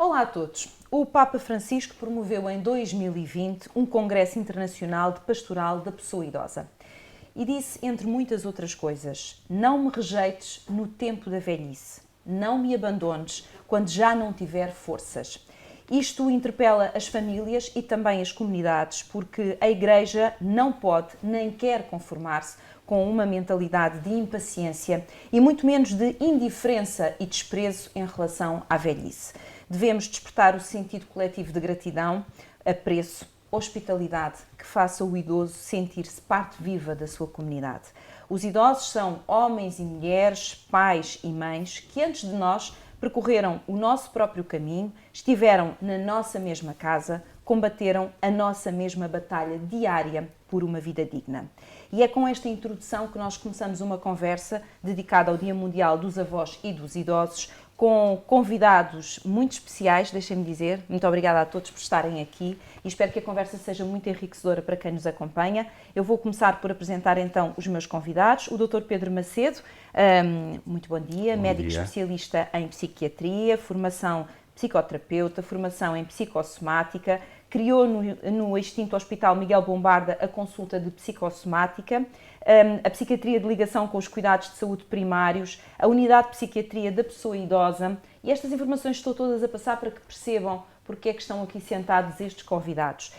Olá a todos. O Papa Francisco promoveu em 2020 um Congresso Internacional de Pastoral da Pessoa Idosa. E disse, entre muitas outras coisas, não me rejeites no tempo da velhice, não me abandones quando já não tiver forças. Isto interpela as famílias e também as comunidades, porque a Igreja não pode nem quer conformar-se com uma mentalidade de impaciência e muito menos de indiferença e desprezo em relação à velhice. Devemos despertar o sentido coletivo de gratidão, apreço, hospitalidade, que faça o idoso sentir-se parte viva da sua comunidade. Os idosos são homens e mulheres, pais e mães, que antes de nós percorreram o nosso próprio caminho, estiveram na nossa mesma casa, combateram a nossa mesma batalha diária por uma vida digna. E é com esta introdução que nós começamos uma conversa dedicada ao Dia Mundial dos Avós e dos Idosos, com convidados muito especiais, deixem-me dizer. Muito obrigada a todos por estarem aqui e espero que a conversa seja muito enriquecedora para quem nos acompanha. Eu vou começar por apresentar então os meus convidados. O Dr. Pedro Macedo, muito bom dia, médico especialista em psiquiatria, formação psicoterapeuta, formação em psicossomática, criou no extinto Hospital Miguel Bombarda a consulta de psicossomática, a psiquiatria de ligação com os cuidados de saúde primários, a unidade de psiquiatria da pessoa idosa, e estas informações estou todas a passar para que percebam porque é que estão aqui sentados estes convidados.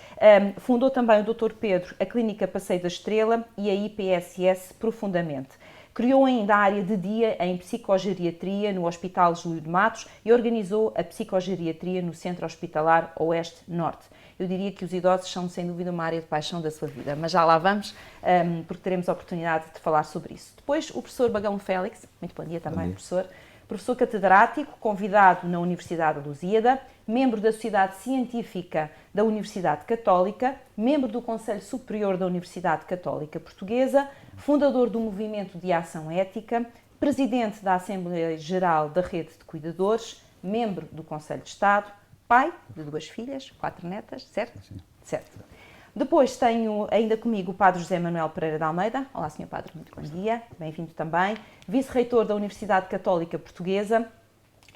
Fundou também o Dr. Pedro a Clínica Passeio da Estrela e a IPSS Profundamente. Criou ainda a área de dia em psicogeriatria no Hospital Júlio de Matos e organizou a psicogeriatria no Centro Hospitalar Oeste-Norte. Eu diria que os idosos são, sem dúvida, uma área de paixão da sua vida, mas já lá vamos, porque teremos a oportunidade de falar sobre isso. Depois, o professor Bagão Félix, muito bom dia também, professor. Professor catedrático, convidado na Universidade de Lusíada, membro da Sociedade Científica da Universidade Católica, membro do Conselho Superior da Universidade Católica Portuguesa, fundador do Movimento de Ação Ética, presidente da Assembleia Geral da Rede de Cuidadores, membro do Conselho de Estado, pai de 2 filhas, 4 netas, certo? Sim. Certo. Depois tenho ainda comigo o Padre José Manuel Pereira de Almeida. Olá, Sr. Padre, muito bom dia, bem-vindo também. Vice-reitor da Universidade Católica Portuguesa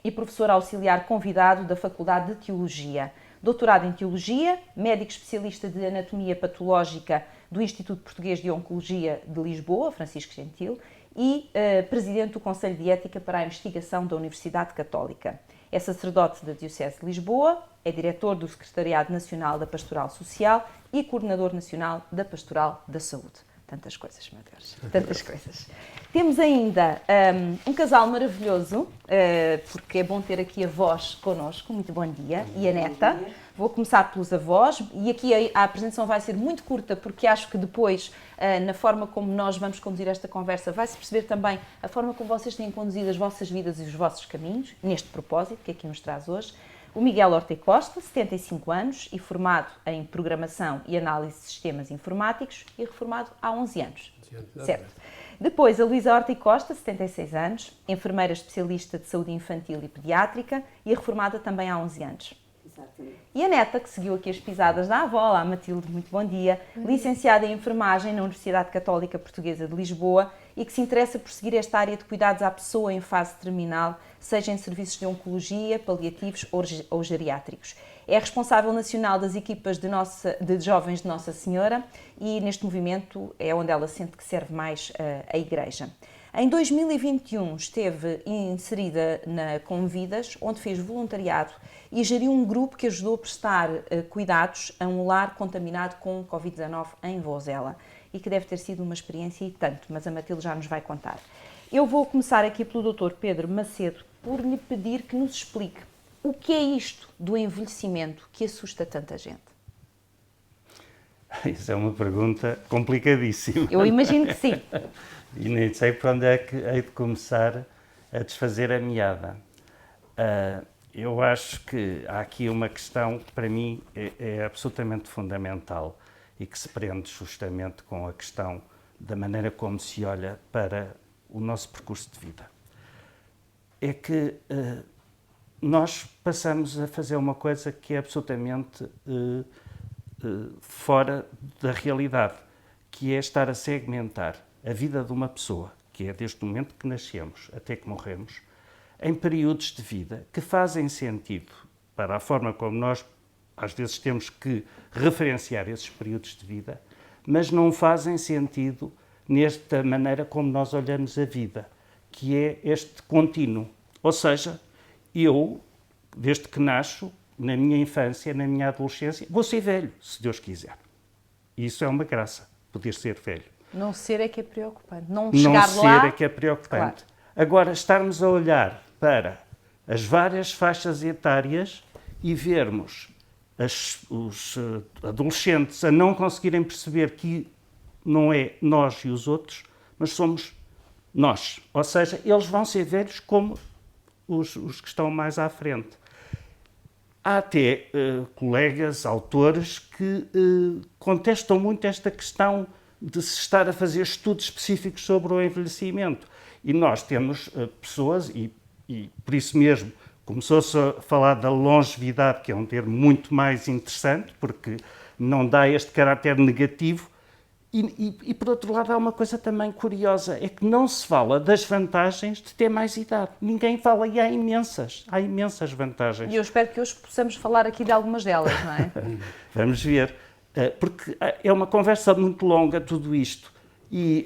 e professor auxiliar convidado da Faculdade de Teologia. Doutorado em Teologia, médico especialista de Anatomia Patológica do Instituto Português de Oncologia de Lisboa, Francisco Gentil, e presidente do Conselho de Ética para a Investigação da Universidade Católica. É sacerdote da Diocese de Lisboa, é diretor do Secretariado Nacional da Pastoral Social e coordenador nacional da Pastoral da Saúde. Tantas coisas, meu Deus, tantas coisas. Temos ainda um casal maravilhoso, porque é bom ter aqui avós connosco, muito bom dia, e a neta. Vou começar pelos avós, e aqui a apresentação vai ser muito curta, porque acho que depois, na forma como nós vamos conduzir esta conversa, vai-se perceber também a forma como vocês têm conduzido as vossas vidas e os vossos caminhos, neste propósito que aqui nos traz hoje. O Miguel Horta e Costa, 75 anos e formado em Programação e Análise de Sistemas Informáticos e reformado há 11 anos. Certo. Depois, a Luísa Horta e Costa, 76 anos, enfermeira especialista de saúde infantil e pediátrica e reformada também há 11 anos. Exatamente. E a neta, que seguiu aqui as pisadas da avó, a Matilde, muito bom dia, licenciada em enfermagem na Universidade Católica Portuguesa de Lisboa e que se interessa por seguir esta área de cuidados à pessoa em fase terminal, seja em serviços de oncologia, paliativos ou geriátricos. É responsável nacional das equipas de jovens de Nossa Senhora e neste movimento é onde ela sente que serve mais a Igreja. Em 2021 esteve inserida na Convidas, onde fez voluntariado e geriu um grupo que ajudou a prestar cuidados a um lar contaminado com Covid-19 em Vozela e que deve ter sido uma experiência e tanto, mas a Matilde já nos vai contar. Eu vou começar aqui pelo Dr. Pedro Macedo por lhe pedir que nos explique o que é isto do envelhecimento que assusta tanta gente. Isso é uma pergunta complicadíssima. Eu imagino que sim. E nem sei por onde é que hei de começar a desfazer a meada. Eu acho que há aqui uma questão que para mim é absolutamente fundamental e que se prende justamente com a questão da maneira como se olha para o nosso percurso de vida. É que nós passamos a fazer uma coisa que é absolutamente fora da realidade, que é estar a segmentar a vida de uma pessoa, que é desde o momento que nascemos até que morremos, em períodos de vida que fazem sentido para a forma como nós, às vezes, temos que referenciar esses períodos de vida, mas não fazem sentido nesta maneira como nós olhamos a vida, que é este contínuo. Ou seja, eu, desde que nasço, na minha infância, na minha adolescência, vou ser velho, se Deus quiser. E isso é uma graça, poder ser velho. Não ser é que é preocupante. Não chegar Não lá... ser é que é preocupante. Claro. Agora, estarmos a olhar para as várias faixas etárias e vermos os adolescentes a não conseguirem perceber que não é nós e os outros, mas somos nós. Ou seja, eles vão ser velhos como os que estão mais à frente. Há até colegas, autores, que contestam muito esta questão de se estar a fazer estudos específicos sobre o envelhecimento. E nós temos pessoas, e por isso mesmo começou-se a falar da longevidade, que é um termo muito mais interessante, porque não dá este caráter negativo. E por outro lado, há uma coisa também curiosa, é que não se fala das vantagens de ter mais idade. Ninguém fala, e há imensas vantagens. E eu espero que hoje possamos falar aqui de algumas delas, não é? Vamos ver, porque é uma conversa muito longa tudo isto. E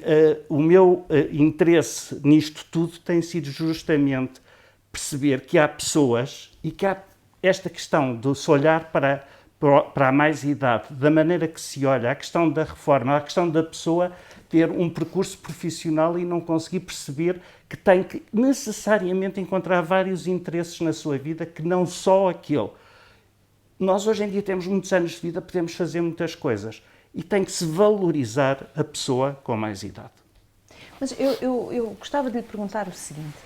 o meu interesse nisto tudo tem sido justamente perceber que há pessoas e que há esta questão de se olhar para a mais-idade, da maneira que se olha, a questão da reforma, a questão da pessoa ter um percurso profissional e não conseguir perceber que tem que necessariamente encontrar vários interesses na sua vida, que não só aquele. Nós hoje em dia temos muitos anos de vida, podemos fazer muitas coisas e tem que se valorizar a pessoa com mais idade. Mas eu gostava de lhe perguntar o seguinte.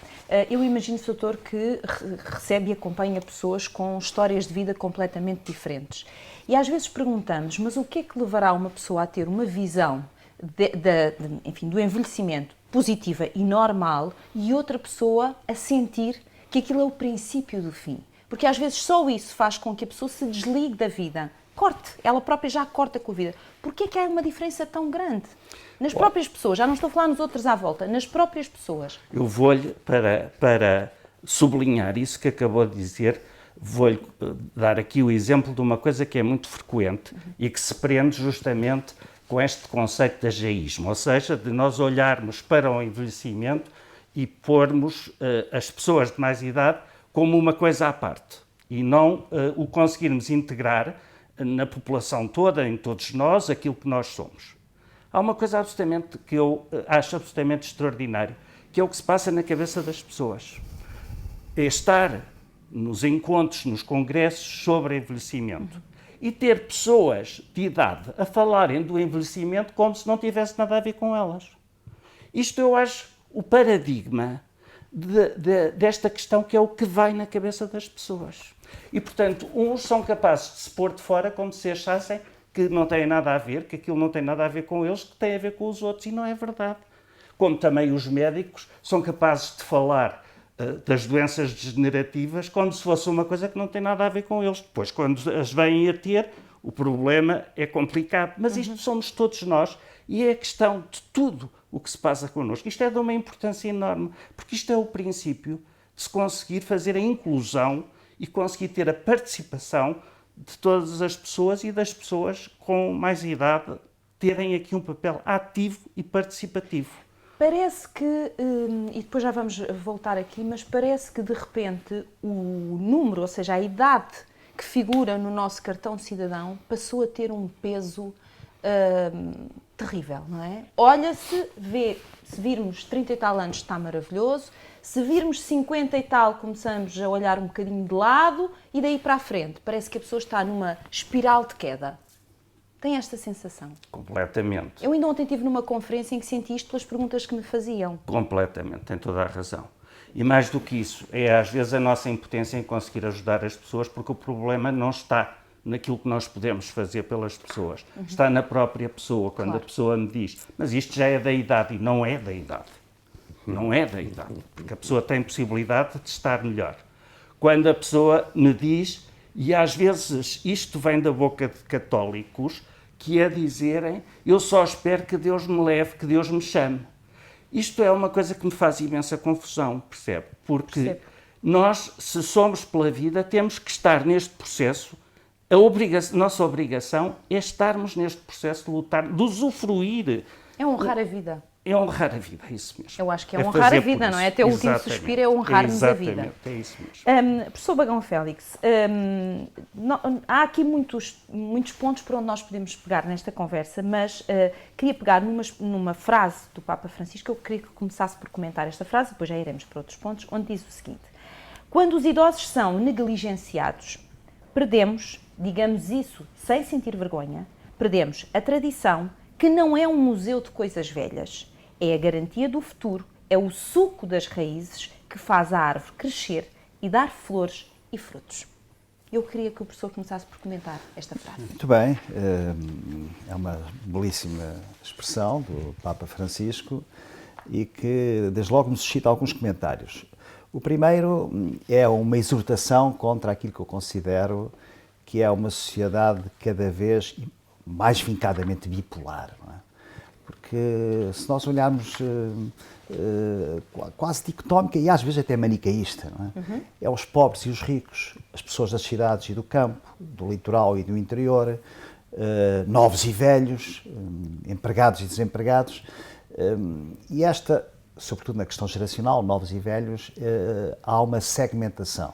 Eu imagino, doutor, que recebe e acompanha pessoas com histórias de vida completamente diferentes. E às vezes perguntamos, mas o que é que levará uma pessoa a ter uma visão enfim, do envelhecimento positiva e normal e outra pessoa a sentir que aquilo é o princípio do fim? Porque às vezes só isso faz com que a pessoa se desligue da vida. Corte, ela própria já corta com a vida. Porquê é que há uma diferença tão grande? Nas próprias pessoas, já não estou a falar nos outros à volta, nas próprias pessoas. Eu vou-lhe, para sublinhar isso que acabou de dizer, vou-lhe dar aqui o exemplo de uma coisa que é muito frequente e que se prende justamente com este conceito de ageísmo, ou seja, de nós olharmos para o envelhecimento e pormos as pessoas de mais idade como uma coisa à parte e não o conseguirmos integrar na população toda, em todos nós, aquilo que nós somos. Há uma coisa absolutamente que eu acho absolutamente extraordinário, que é o que se passa na cabeça das pessoas. É estar nos encontros, nos congressos sobre envelhecimento e ter pessoas de idade a falarem do envelhecimento como se não tivesse nada a ver com elas. Isto eu acho o paradigma desta questão, que é o que vai na cabeça das pessoas. E, portanto, uns são capazes de se pôr de fora como se achassem que não têm nada a ver, que aquilo não tem nada a ver com eles, que tem a ver com os outros, e não é verdade. Como também os médicos são capazes de falar das doenças degenerativas como se fosse uma coisa que não tem nada a ver com eles. Depois, quando as vêm a ter, o problema é complicado. Mas isto somos todos nós e é a questão de tudo o que se passa connosco. Isto é de uma importância enorme, porque isto é o princípio de se conseguir fazer a inclusão e conseguir ter a participação de todas as pessoas e das pessoas com mais idade terem aqui um papel ativo e participativo. Parece que, e depois já vamos voltar aqui, mas parece que de repente o número, ou seja, a idade que figura no nosso cartão de cidadão passou a ter um peso terrível, não é? Olha-se, vê, se virmos 30 e tal anos está maravilhoso, se virmos 50 e tal começamos a olhar um bocadinho de lado e daí para a frente parece que a pessoa está numa espiral de queda. Tem esta sensação? Completamente. Eu ainda ontem estive numa conferência em que senti isto pelas perguntas que me faziam. Completamente, tem toda a razão. E mais do que isso, é às vezes a nossa impotência em conseguir ajudar as pessoas, porque o problema não está naquilo que nós podemos fazer pelas pessoas. Está na própria pessoa, quando claro. A pessoa me diz, mas isto já é da idade, e não é da idade. Não é da idade, porque a pessoa tem possibilidade de estar melhor. Quando a pessoa me diz, e às vezes isto vem da boca de católicos, que é dizerem, eu só espero que Deus me leve, que Deus me chame. Isto é uma coisa que me faz imensa confusão, percebe? Porque Nós, se somos pela vida, temos que estar neste processo. Nossa obrigação é estarmos neste processo de lutar, de usufruir. É honrar a vida. É honrar a vida, é isso mesmo. Eu acho que é honrar a vida, não é? Até o último suspiro é honrarmos a vida. Exatamente, é isso mesmo. Professor Bagão Félix, há aqui muitos pontos por onde nós podemos pegar nesta conversa, mas queria pegar numa frase do Papa Francisco. Eu queria que começasse por comentar esta frase, depois já iremos para outros pontos, onde diz o seguinte: quando os idosos são negligenciados, perdemos, digamos isso sem sentir vergonha, perdemos a tradição, que não é um museu de coisas velhas. É a garantia do futuro, é o suco das raízes que faz a árvore crescer e dar flores e frutos. Eu queria que o professor começasse por comentar esta frase. Muito bem, é uma belíssima expressão do Papa Francisco e que desde logo me suscita alguns comentários. O primeiro é uma exortação contra aquilo que eu considero que é uma sociedade cada vez mais vincadamente bipolar, não é? Porque se nós olharmos quase dicotómica e às vezes até manicaísta, não é? É os pobres e os ricos, as pessoas das cidades e do campo, do litoral e do interior, novos e velhos, empregados e desempregados, e esta, sobretudo na questão geracional, novos e velhos, há uma segmentação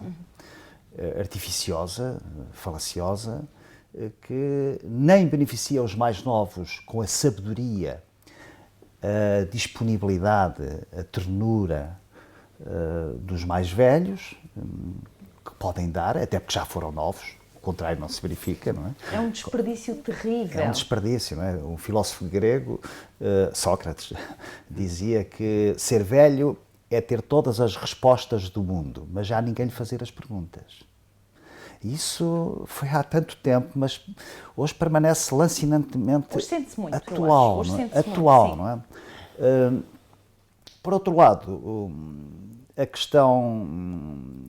artificiosa, falaciosa, que nem beneficia os mais novos com a sabedoria, a disponibilidade, a ternura dos mais velhos, que podem dar, até porque já foram novos, o contrário não se verifica, não é? É um desperdício terrível. É um desperdício, não é? Um filósofo grego, Sócrates, dizia que ser velho é ter todas as respostas do mundo, mas já ninguém lhe fazer as perguntas. Isso foi há tanto tempo, mas hoje permanece lancinantemente hoje sente-se muito, atual. hoje não é? sente-se Atual, muito, não é? Por outro lado, a questão...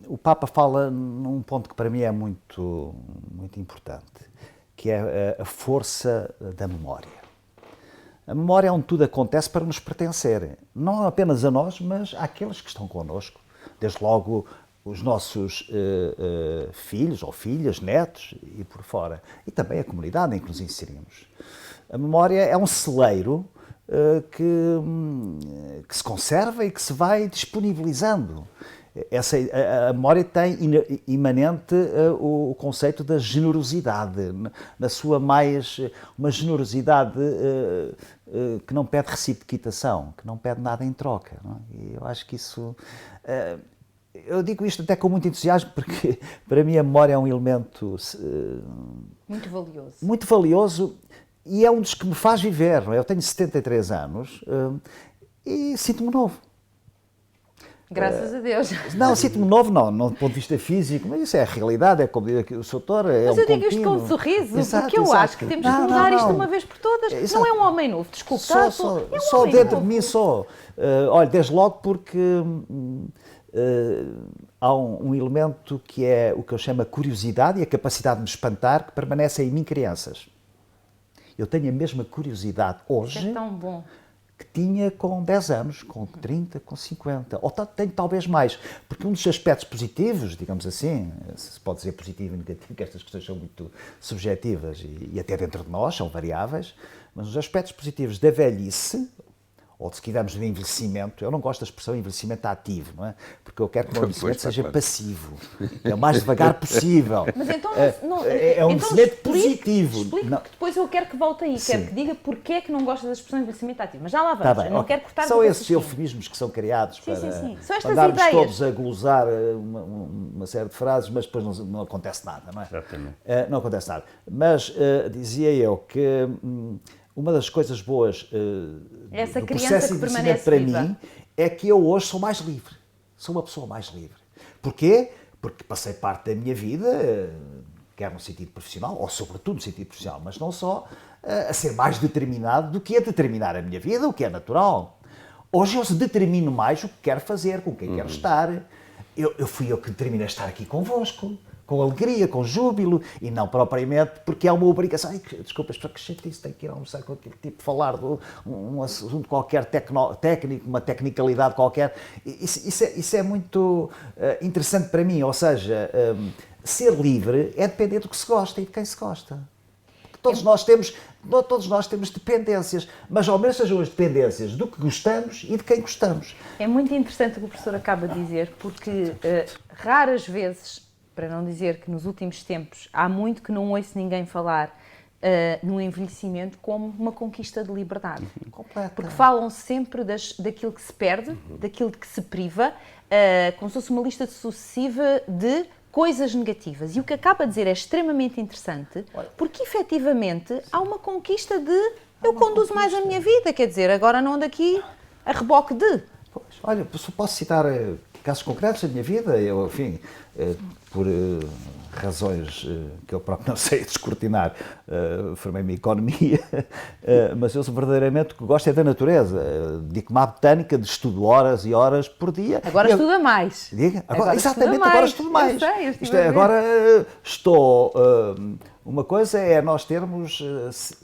O Papa fala num ponto que para mim é muito, muito importante, que é a força da memória. A memória é onde tudo acontece para nos pertencer, não apenas a nós, mas àqueles que estão connosco. Desde logo os nossos filhos ou filhas, netos e por fora. E também a comunidade em que nos inserimos. A memória é um celeiro que se conserva e que se vai disponibilizando. A memória tem imanente o conceito da generosidade, na sua uma generosidade que não pede reciprocação, que não pede nada em troca. Não é? E eu acho que isso... Eu digo isto até com muito entusiasmo, porque para mim a memória é um elemento muito valioso. Muito valioso e é um dos que me faz viver. Não é? Eu tenho 73 anos e sinto-me novo. Graças a Deus. Não, sinto-me novo, não do ponto de vista físico, mas isso é a realidade, é como diz aqui o Sr. Doutor. Mas eu digo isto com um sorriso, porque eu acho que temos que mudar isto uma vez por todas. Exato. Não é um homem novo, desculpe. Só dentro de mim, só. Olha, desde logo porque há um elemento que é o que eu chamo a curiosidade e a capacidade de me espantar, que permanecem em mim crianças. Eu tenho a mesma curiosidade hoje... É tão bom. Que tinha com 10 anos, com 30, com 50, ou tenho talvez mais, porque um dos aspectos positivos, digamos assim, se pode dizer positivo e negativo, que estas questões são muito subjetivas e até dentro de nós são variáveis, mas os aspectos positivos da velhice, ou se quisermos do envelhecimento, eu não gosto da expressão envelhecimento ativo, não é? Porque eu quero que o envelhecimento seja passivo, é o mais devagar possível. Mas então é um envelhecimento positivo. Explique, porque depois eu quero que volte aí, quero que diga porque é que não gosta da expressão envelhecimento ativo. Mas já lá vamos, tá bem, eu não quero cortar. São esses eufemismos que são criados para andarmos todos a glosar uma série de frases, mas depois não acontece nada, não é? Exatamente. Não acontece nada. Mas dizia eu que... Uma das coisas boas do processo de envelhecimento para mim é que eu hoje sou mais livre. Sou uma pessoa mais livre. Porquê? Porque passei parte da minha vida, quer no sentido profissional, ou sobretudo no sentido profissional, mas não só, a ser mais determinado do que a determinar a minha vida, o que é natural. Hoje eu determino mais o que quero fazer, com quem quero estar. Fui eu que determinei estar aqui convosco, com alegria, com júbilo, e não propriamente porque é uma obrigação. Ai, desculpa, para que chatice, tenho que ir almoçar com aquele tipo, falar de um assunto qualquer técnico, uma tecnicalidade qualquer. Isso é muito interessante para mim, ou seja, ser livre é depender do que se gosta e de quem se gosta. Todos nós temos dependências, mas ao menos sejam as dependências do que gostamos e de quem gostamos. É muito interessante o que o professor acaba de dizer, porque raras vezes, para não dizer que nos últimos tempos, há muito que não ouço ninguém falar no envelhecimento como uma conquista de liberdade. Completa. Porque falam sempre daquilo que se perde, daquilo de que se priva, como se fosse uma lista sucessiva de coisas negativas. E o que acaba de dizer é extremamente interessante, porque efetivamente há uma conquista de eu conduzo mais a minha vida, quer dizer, agora não ando aqui a reboque de. Pois, olha, posso citar casos concretos da minha vida. Eu, enfim, por razões que eu próprio não sei descortinar, formei-me em economia, mas eu verdadeiramente o que gosto é da natureza. Dedico-me à botânica, estudo horas e horas por dia. Agora estuda mais. Diga? Agora exatamente, estuda agora mais. estudo mais. Eu sei, Isto é, agora estou... uma coisa é nós termos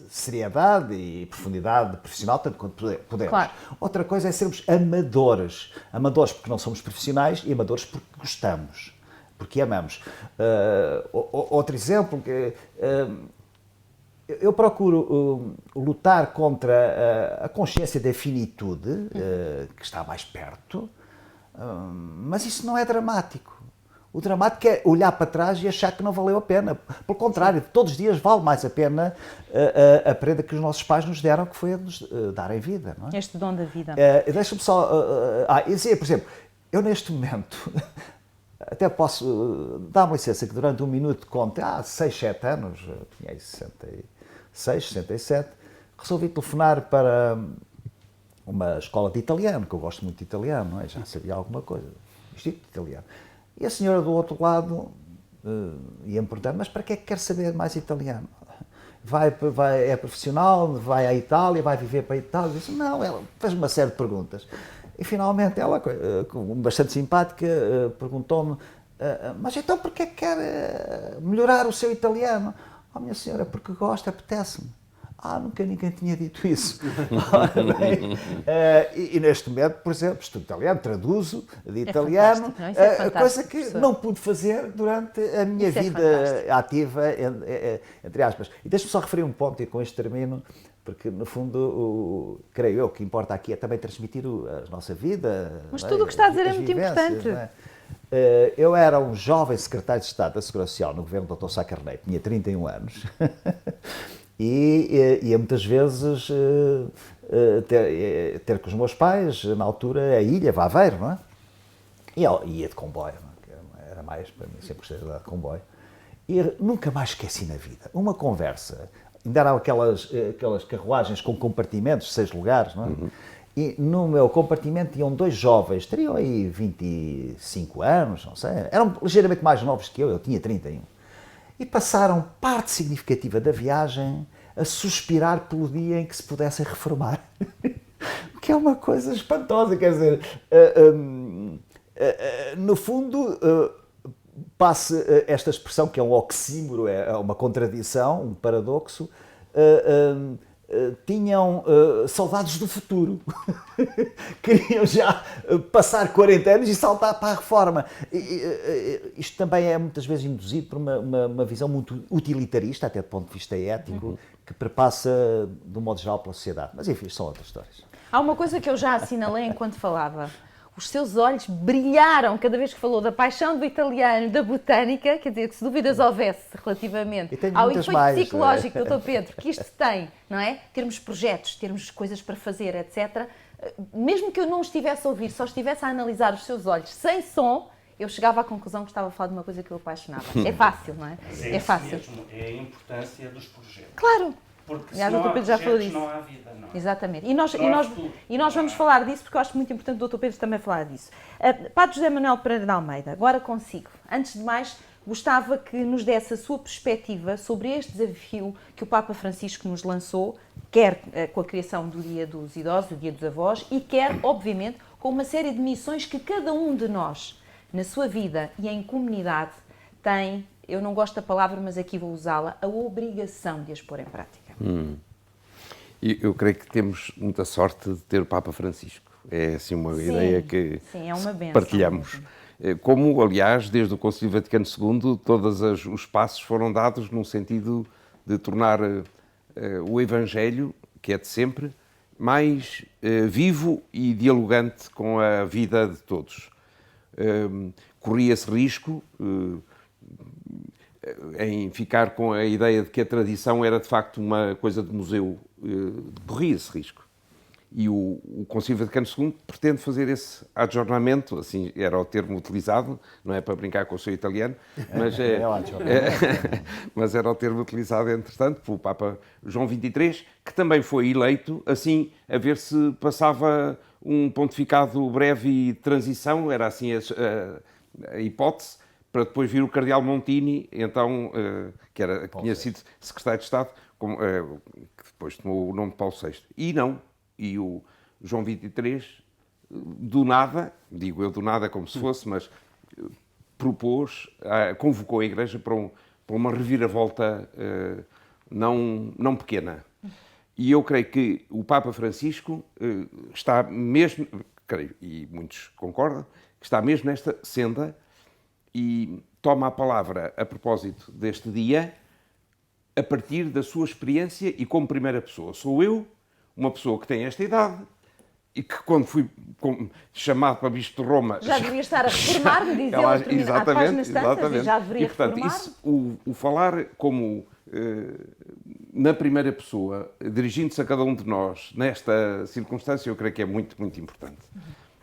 seriedade e profundidade profissional, tanto quanto podemos. Claro. Outra coisa é sermos amadores. Amadores porque não somos profissionais e amadores porque gostamos, porque amamos. Outro exemplo, eu procuro lutar contra a consciência da finitude, que está mais perto, mas isso não é dramático. O dramático é olhar para trás e achar que não valeu a pena. Pelo contrário, todos os dias vale mais a pena a prenda que os nossos pais nos deram, que foi a nos darem vida. Não é? Este dom da vida. Deixa-me só... por exemplo, eu neste momento... Até posso dar-me licença que durante um minuto conte, há 6, 7 anos, tinha aí 66, 67, resolvi telefonar para uma escola de italiano, que eu gosto muito de italiano, não é? Já sabia alguma coisa, vestido de italiano. E a senhora do outro lado ia-me perguntar, mas para que é que quer saber mais italiano? É profissional, vai à Itália, vai viver para a Itália? Eu disse, não, ela fez uma série de perguntas. E finalmente ela, bastante simpática, perguntou-me, mas então porquê é que quer melhorar o seu italiano? Oh, minha senhora, porque gosta, apetece-me. Nunca ninguém tinha dito isso. E neste momento, por exemplo, estudo italiano, traduzo de italiano, coisa que professor. Não pude fazer durante a minha vida ativa, entre aspas. E deixe-me só referir um ponto, e com isto termino, porque no fundo, creio eu, que importa aqui é também transmitir a nossa vida. Mas tudo o que está a dizer é muito importante. Eu era um jovem secretário de Estado da Segurança Social no governo do Dr. Sá Carneiro, tinha 31 anos. E ia muitas vezes ter com os meus pais, na altura, a ilha, Aveiro, não é? E eu ia de comboio, não é? Era mais, para mim, sempre gostei de andar de comboio. E nunca mais esqueci na vida. Uma conversa, ainda eram aquelas carruagens com compartimentos, 6 lugares, não é? Uhum. E no meu compartimento iam 2 jovens, teriam aí 25 anos, não sei, eram ligeiramente mais novos que eu tinha 31. E passaram parte significativa da viagem a suspirar pelo dia em que se pudessem reformar. O que é uma coisa espantosa, quer dizer, no fundo, passe esta expressão que é um oxímoro, é uma contradição, um paradoxo, tinham saudades do futuro. Queriam já passar 40 anos e saltar para a reforma. Isto também é muitas vezes induzido por uma visão muito utilitarista, até do ponto de vista ético, que perpassa, de um modo geral, pela sociedade. Mas enfim, são outras histórias. Há uma coisa que eu já assinalei enquanto falava. Os seus olhos brilharam cada vez que falou da paixão do italiano, da botânica, quer dizer, que se dúvidas houvesse relativamente ao efeito psicológico, Dr. Pedro, que isto tem, não é? Termos projetos, termos coisas para fazer, etc. Mesmo que eu não estivesse a ouvir, só estivesse a analisar os seus olhos sem som, eu chegava à conclusão que estava a falar de uma coisa que eu apaixonava. É fácil, não é? É fácil. Mesmo, é a importância dos projetos. Claro! Porque aliás, se não o Dr. Pedro já falou disso. Não há vida, não é? Exatamente. E nós vamos falar disso, porque eu acho muito importante o Dr. Pedro também falar disso. Padre José Manuel Pereira de Almeida, agora consigo. Antes de mais, gostava que nos desse a sua perspectiva sobre este desafio que o Papa Francisco nos lançou, quer com a criação do Dia dos Idosos, do Dia dos Avós, e quer, obviamente, com uma série de missões que cada um de nós, na sua vida e em comunidade, tem eu não gosto da palavra, mas aqui vou usá-la, a obrigação de as pôr em prática. Eu creio que temos muita sorte de ter o Papa Francisco. É assim uma ideia que sim, é uma bênção partilhamos. Como, aliás, desde o Concílio Vaticano II, todos os passos foram dados num sentido de tornar o Evangelho, que é de sempre, mais vivo e dialogante com a vida de todos. Corria-se risco em ficar com a ideia de que a tradição era de facto uma coisa de museu. Corria-se risco. E o Concílio Vaticano II pretende fazer esse adjornamento, assim era o termo utilizado, não é para brincar com o seu italiano, mas, mas era o termo utilizado, entretanto, pelo Papa João XXIII, que também foi eleito, assim, a ver se passava um pontificado breve e de transição, era assim a hipótese, para depois vir o Cardeal Montini, então, que tinha sido secretário de Estado, que depois tomou o nome de Paulo VI. E não. E o João XXIII, do nada, digo eu do nada como se fosse, mas convocou a Igreja para uma reviravolta não pequena. E eu creio que o Papa Francisco está mesmo, creio, e muitos concordam, que está mesmo nesta senda e toma a palavra a propósito deste dia a partir da sua experiência e como primeira pessoa. Sou eu, uma pessoa que tem esta idade e que quando fui chamado para Bispo de Roma... Já deveria estar a reformar-me, dizia há páginas tantas, e já deveria reformar. O falar como na primeira pessoa, dirigindo-se a cada um de nós, nesta circunstância, eu creio que é muito, muito importante.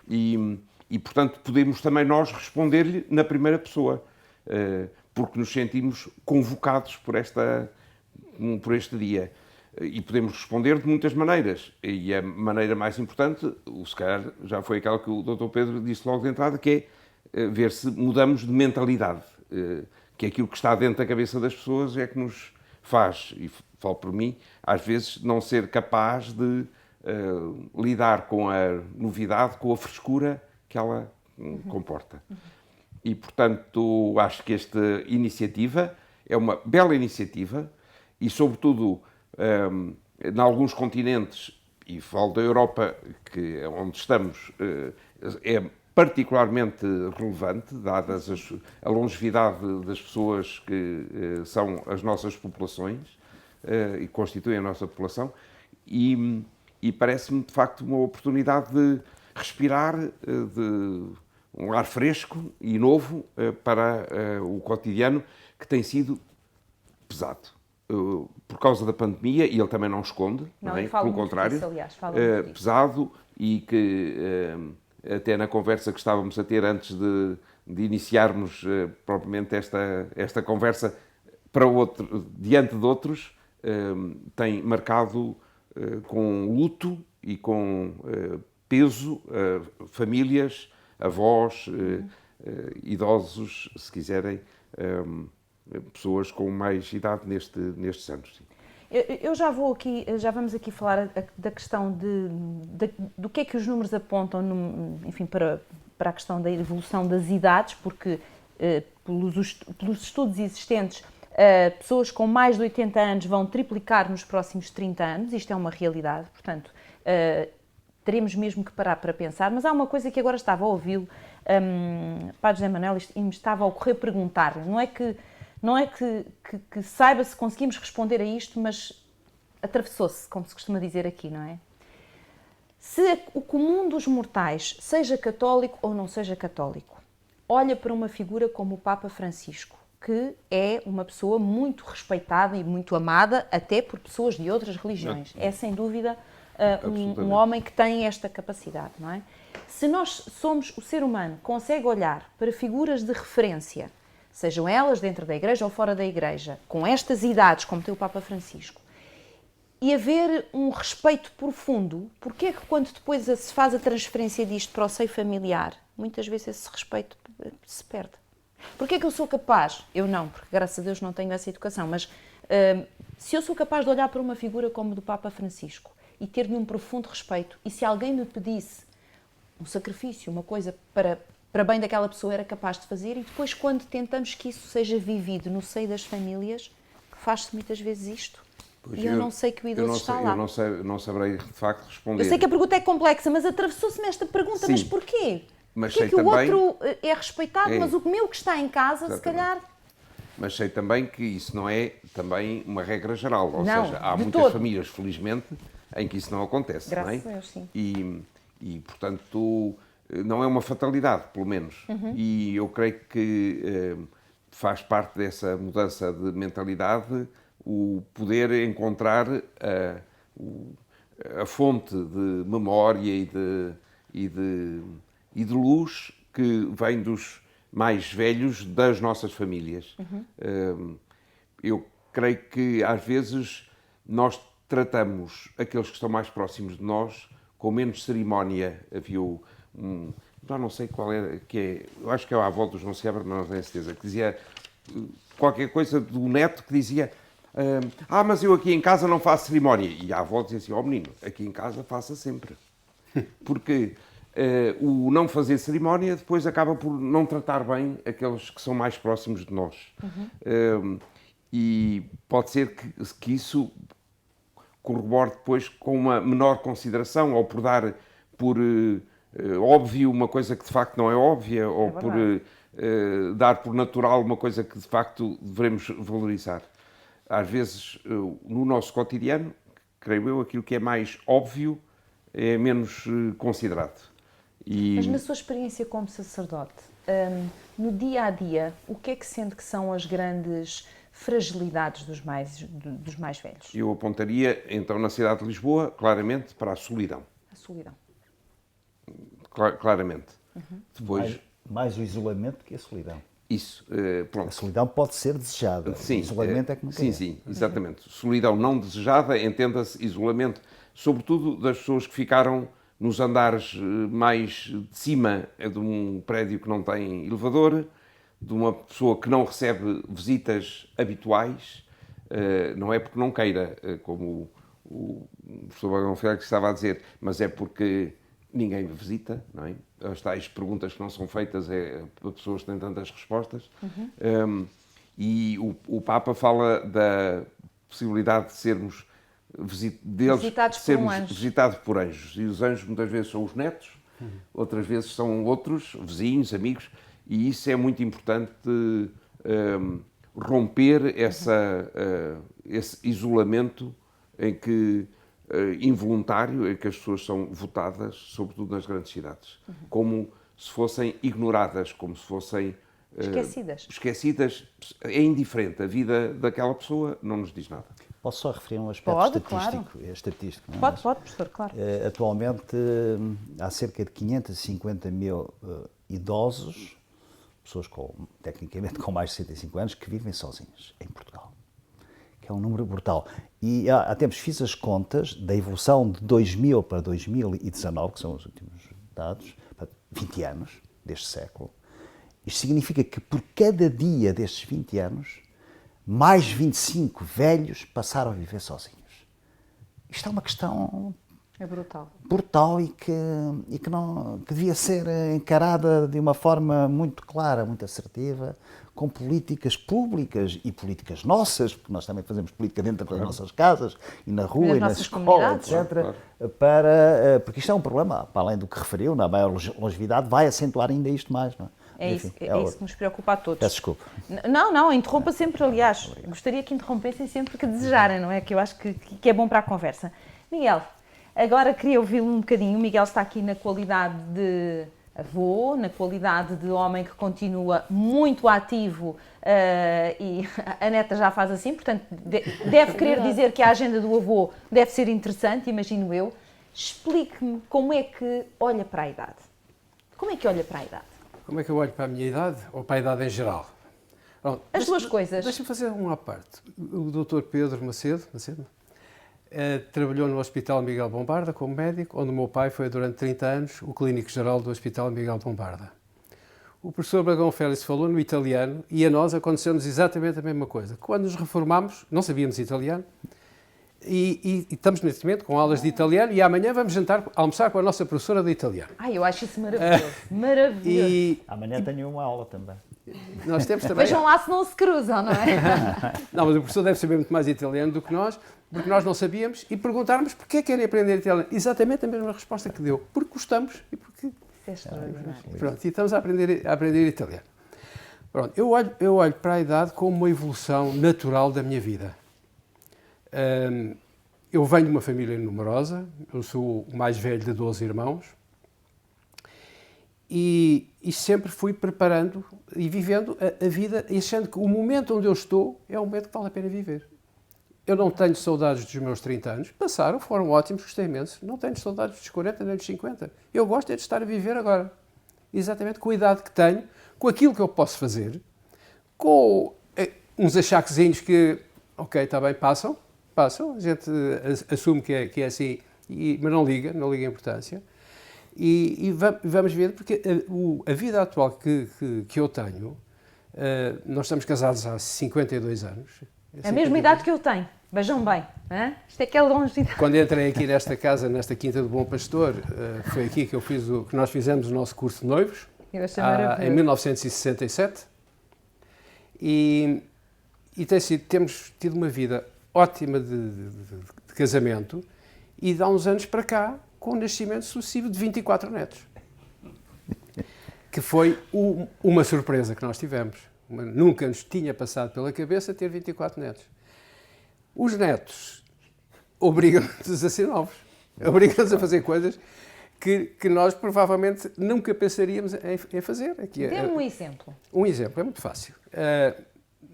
E, portanto, podemos também nós responder-lhe na primeira pessoa, porque nos sentimos convocados por este dia. E podemos responder de muitas maneiras. E a maneira mais importante, se calhar, já foi aquela que o Dr. Pedro disse logo de entrada, que é ver se mudamos de mentalidade. Que aquilo que está dentro da cabeça das pessoas é que nos faz, e falo por mim, às vezes não ser capaz de lidar com a novidade, com a frescura que ela comporta. E, portanto, acho que esta iniciativa é uma bela iniciativa e, sobretudo, em alguns continentes, e falo da Europa, que é onde estamos, é particularmente relevante, dadas a longevidade das pessoas que são as nossas populações e constituem a nossa população, e parece-me, de facto, uma oportunidade de respirar de um ar fresco e novo para o cotidiano, que tem sido pesado. Por causa da pandemia, e ele também não esconde, não é? Pelo contrário, disso, aliás, pesado, e que até na conversa que estávamos a ter antes de iniciarmos propriamente esta conversa diante de outros, tem marcado com luto e com peso famílias, avós, idosos, se quiserem, pessoas com mais idade nestes anos. Sim. Eu já vamos aqui falar da questão do que é que os números apontam, enfim, para a questão da evolução das idades, porque pelos estudos existentes, pessoas com mais de 80 anos vão triplicar nos próximos 30 anos, isto é uma realidade, portanto, teremos mesmo que parar para pensar, mas há uma coisa que agora estava a ouvi-lo, Padre José Manuel, e me estava a ocorrer perguntar, não é que saiba se conseguimos responder a isto, mas atravessou-se, como se costuma dizer aqui, não é? Se o comum dos mortais, seja católico ou não seja católico, olha para uma figura como o Papa Francisco, que é uma pessoa muito respeitada e muito amada, até por pessoas de outras religiões. É, sem dúvida, um homem que tem esta capacidade, não é? Se o ser humano consegue olhar para figuras de referência, sejam elas dentro da Igreja ou fora da Igreja, com estas idades, como tem o Papa Francisco, e haver um respeito profundo, porque é que quando depois se faz a transferência disto para o seio familiar, muitas vezes esse respeito se perde? Porque é que eu sou capaz, eu não, porque graças a Deus não tenho essa educação, mas se eu sou capaz de olhar para uma figura como a do Papa Francisco e ter-lhe um profundo respeito, e se alguém me pedisse um sacrifício, uma coisa para para bem daquela pessoa era capaz de fazer, e depois quando tentamos que isso seja vivido no seio das famílias, faz-se muitas vezes isto. Pois E eu não sei que o idoso está lá. Eu não saberei, de facto, responder. Eu sei que a pergunta é complexa, mas atravessou-se-me esta pergunta. Sim. Mas porquê? Mas Porquê sei que o também- outro é respeitado, É. mas o meu que está em casa, se Exatamente. calhar... Mas sei também que isso não é também uma regra geral. Ou Não, seja, há de muitas todo. famílias, felizmente, em que isso não acontece. Graças não é? a Deus, sim. E, portanto, não é uma fatalidade, pelo menos. Uhum. E eu creio que faz parte dessa mudança de mentalidade o poder encontrar a fonte de memória e de luz que vem dos mais velhos das nossas famílias. Eu creio que às vezes nós tratamos aqueles que estão mais próximos de nós com menos cerimónia. Havia já não sei qual era, eu acho que é a avó do João Seabra, mas não tenho certeza, que dizia qualquer coisa do neto que dizia mas eu aqui em casa não faço cerimónia. E a avó dizia assim, menino, aqui em casa faça sempre. Porque o não fazer cerimónia depois acaba por não tratar bem aqueles que são mais próximos de nós. E pode ser que isso corrobore depois com uma menor consideração, ou por dar por óbvio uma coisa que de facto não é óbvia, ou por dar por natural uma coisa que de facto devemos valorizar. Às vezes, no nosso cotidiano, creio eu, aquilo que é mais óbvio é menos considerado. Mas na sua experiência como sacerdote, no dia a dia, o que é que sente que são as grandes fragilidades dos mais velhos? Eu apontaria, então, na cidade de Lisboa, claramente, para a solidão. A solidão. Claramente. Depois, Mais o isolamento que a solidão. isso, A pronto. solidão pode ser desejada. Sim, o isolamento é que nunca sim, é. sim, exatamente. Solidão não desejada, entenda-se isolamento, sobretudo das pessoas que ficaram nos andares mais de cima de um prédio que não tem elevador, de uma pessoa que não recebe visitas habituais, não é porque não queira, como o professor Bagão Félix estava a dizer, mas é porque ninguém visita, não é? As tais perguntas que não são feitas para pessoas que têm tantas respostas. E o Papa fala da possibilidade de sermos visitados por anjos. E os anjos muitas vezes são os netos, outras vezes são outros, vizinhos, amigos, e isso é muito importante romper esse isolamento em que involuntário, em que as pessoas são votadas, sobretudo nas grandes cidades, como se fossem ignoradas, como se fossem esquecidas. É indiferente. A vida daquela pessoa não nos diz nada. Posso só referir um aspecto estatístico? Não é? Pode, professor, claro. Atualmente há cerca de 550 mil idosos, pessoas tecnicamente com mais de 65 anos, que vivem sozinhos em Portugal. Que é um número brutal. E há tempos fiz as contas da evolução de 2000 para 2019, que são os últimos dados, 20 anos deste século. Isto significa que por cada dia destes 20 anos, mais 25 velhos passaram a viver sozinhos. Isto é uma questão brutal e que devia ser encarada de uma forma muito clara, muito assertiva, com políticas públicas e políticas nossas, porque nós também fazemos política dentro das nossas casas e na rua e na escola, etc. Porque isto é um problema, para além do que referiu, na maior longevidade, vai acentuar ainda isto mais. Não é? Isso que nos preocupa a todos. Peço desculpa. Não, interrompa sempre, aliás. Gostaria que interrompessem sempre que desejarem, não é? Que eu acho que é bom para a conversa. Miguel, agora queria ouvi-lo um bocadinho. O Miguel está aqui na qualidade de avô, na qualidade de homem que continua muito ativo e a neta já faz assim, portanto, deve querer dizer que a agenda do avô deve ser interessante, imagino eu. Explique-me como é que olha para a idade. Como é que olha para a idade? Como é que eu olho para a minha idade ou para a idade em geral? Bom, as duas coisas. Deixa-me fazer uma à parte. O Dr. Pedro Macedo trabalhou no Hospital Miguel Bombarda como médico, onde o meu pai foi durante 30 anos o clínico-geral do Hospital Miguel Bombarda. O professor Bagão Félix falou no italiano e a nós aconteceu-nos exatamente a mesma coisa. Quando nos reformámos, não sabíamos italiano, E estamos neste momento com aulas de italiano e amanhã vamos almoçar com a nossa professora de italiano. Ai, eu acho isso maravilhoso. Maravilhoso. E Amanhã tenho uma aula também. nós temos também... Vejam lá se não se cruzam, não é? Não, mas o professor deve saber muito mais italiano do que nós, porque nós não sabíamos, e perguntarmos porquê querem aprender italiano. Exatamente a mesma resposta que deu. Porque gostamos e porque... Isso é extraordinário. Pronto, e estamos a aprender italiano. Pronto, eu olho para a idade como uma evolução natural da minha vida. Eu venho de uma família numerosa, eu sou o mais velho de 12 irmãos, e sempre fui preparando e vivendo a vida, achando que o momento onde eu estou é o momento que vale a pena viver. Eu não tenho saudades dos meus 30 anos, passaram, foram ótimos, gostei imenso, não tenho saudades dos 40 nem dos 50. Eu gosto é de estar a viver agora, exatamente com a idade que tenho, com aquilo que eu posso fazer, com uns achaquezinhos que, ok, está bem, passam, a gente assume que é assim, mas não liga a importância. E vamos ver, porque a vida atual que eu tenho, nós estamos casados há 52 anos. A mesma idade que eu tenho. Vejam bem. Hein? Isto é que é longe. Quando entrei aqui nesta casa, nesta Quinta do Bom Pastor, foi aqui que nós fizemos o nosso curso de noivos, em 1967. E temos tido uma vida ótima de casamento e de há uns anos para cá com o nascimento sucessivo de 24 netos. Que foi uma surpresa que nós tivemos. Nunca nos tinha passado pela cabeça ter 24 netos. Os netos obrigam-nos a ser novos. Obrigam-nos a fazer coisas que nós provavelmente nunca pensaríamos em fazer. Dê-me um exemplo. Um exemplo, é muito fácil.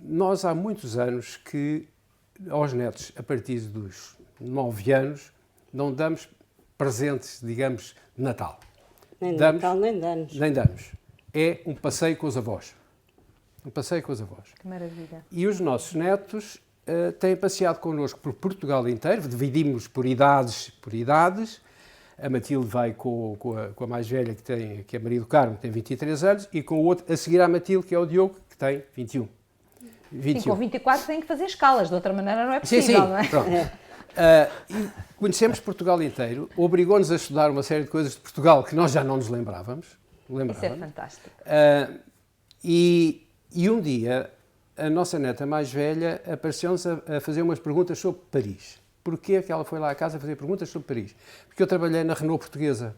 Nós há muitos anos que aos netos, a partir dos 9 anos, não damos presentes, digamos, de Natal. Nem de Natal, nem de anos. Nem de anos. É um passeio com os avós. Um passeio com os avós. Que maravilha. E os nossos netos têm passeado connosco por Portugal inteiro, dividimos por idades. A Matilde vai com a mais velha, que é a Maria do Carmo, que tem 23 anos, e com o outro, a seguir à Matilde, que é o Diogo, que tem 21. Sim, com 24 tem que fazer escalas, de outra maneira não é possível, não é? Pronto. E conhecemos Portugal inteiro, obrigou-nos a estudar uma série de coisas de Portugal que nós já não nos lembrávamos. Isso é fantástico. E um dia, a nossa neta mais velha apareceu-nos a fazer umas perguntas sobre Paris. Porquê que ela foi lá à casa fazer perguntas sobre Paris? Porque eu trabalhei na Renault Portuguesa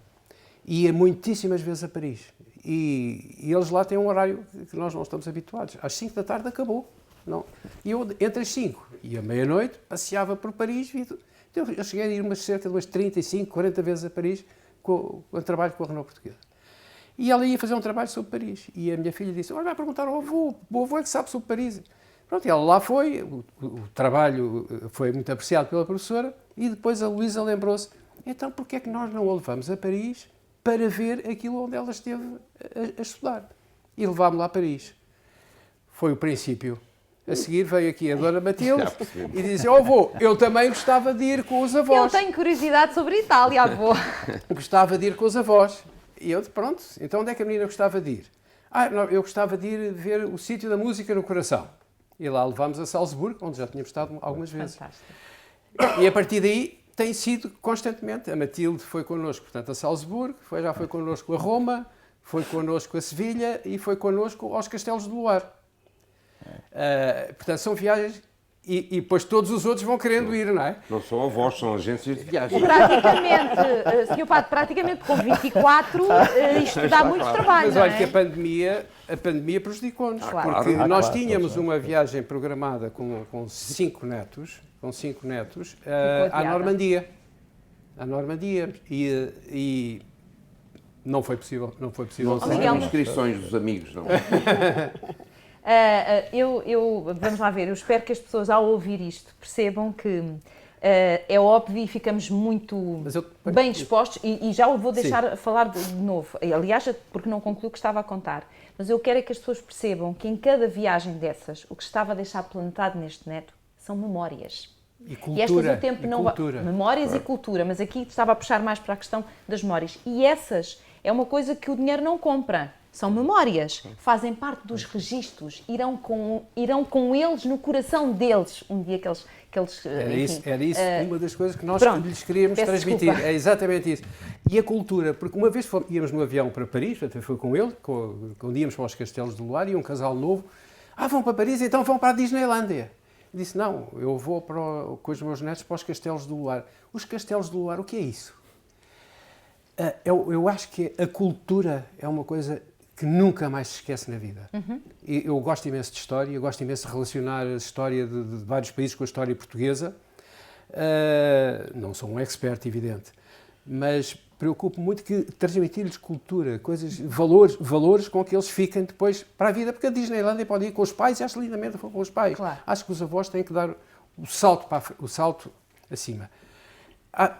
e ia muitíssimas vezes a Paris. E eles lá têm um horário que nós não estamos habituados. Às 5 da tarde acabou. Não. E eu, entre as 5 e a meia-noite, passeava por Paris. Eu cheguei a ir cerca de umas 35, 40 vezes a Paris com trabalho com a Renault Portuguesa. E ela ia fazer um trabalho sobre Paris. E a minha filha disse, olha, vai perguntar ao avô, o avô é que sabe sobre Paris. Pronto, e ela lá foi, o trabalho foi muito apreciado pela professora, e depois a Luísa lembrou-se, então porquê é que nós não a levamos a Paris para ver aquilo onde ela esteve a estudar? E levámos-la a Paris. Foi o princípio. A seguir veio aqui a Dona Matilde e disse, avô, eu também gostava de ir com os avós. Eu tenho curiosidade sobre Itália, avô. Gostava de ir com os avós. E eu, pronto, então onde é que a menina gostava de ir? Não, eu gostava de ir ver o Sítio da Música no Coração. E lá levámos a Salzburgo, onde já tínhamos estado algumas vezes. Fantástico. E a partir daí tem sido constantemente. A Matilde foi connosco, portanto, a Salzburgo, já foi connosco a Roma, foi connosco a Sevilha e foi connosco aos Castelos do Loire. Portanto, são viagens e depois todos os outros vão querendo ir, não é? Não são avós, são agências de viagem. Praticamente, Sr. Padre, praticamente com 24 isto dá muito trabalho, Mas não olha é? que a pandemia prejudicou-nos, Claro. porque nós tínhamos uma viagem programada com 5 netos, à adiada. Normandia. E não foi possível. Não Miguel, são inscrições dos amigos, não. Vamos lá ver, eu espero que as pessoas ao ouvir isto percebam que é óbvio e ficamos muito bem dispostos e já o vou deixar falar de novo, aliás, porque não concluí o que estava a contar, mas eu quero é que as pessoas percebam que em cada viagem dessas, o que estava a deixar plantado neste neto são memórias. E cultura. E estas o tempo não cultura. Memórias Claro. e cultura, mas aqui estava a puxar mais para a questão das memórias. E essas é uma coisa que o dinheiro não compra. São memórias, fazem parte dos registros, irão com eles no coração deles, um dia que eles Era isso uma das coisas que nós lhes queríamos peço transmitir. desculpa. É exatamente isso. E a cultura, porque uma vez íamos no avião para Paris, até foi com ele, quando íamos para os Castelos do Luar, e um casal novo, vão para Paris, então vão para a Disneylândia. Disse, não, eu vou com os meus netos para os Castelos do Luar. Os Castelos do Luar, o que é isso? Eu acho que a cultura é uma coisa que nunca mais se esquece na vida. E eu gosto imenso de história, eu gosto imenso de relacionar a história de vários países com a história portuguesa. Não sou um expert, evidente, mas preocupo muito que transmitir-lhes cultura, coisas, valores com que eles fiquem depois para a vida, porque a Disneylândia pode ir com os pais e acho lindamente com os pais. Claro. Acho que os avós têm que dar o salto acima.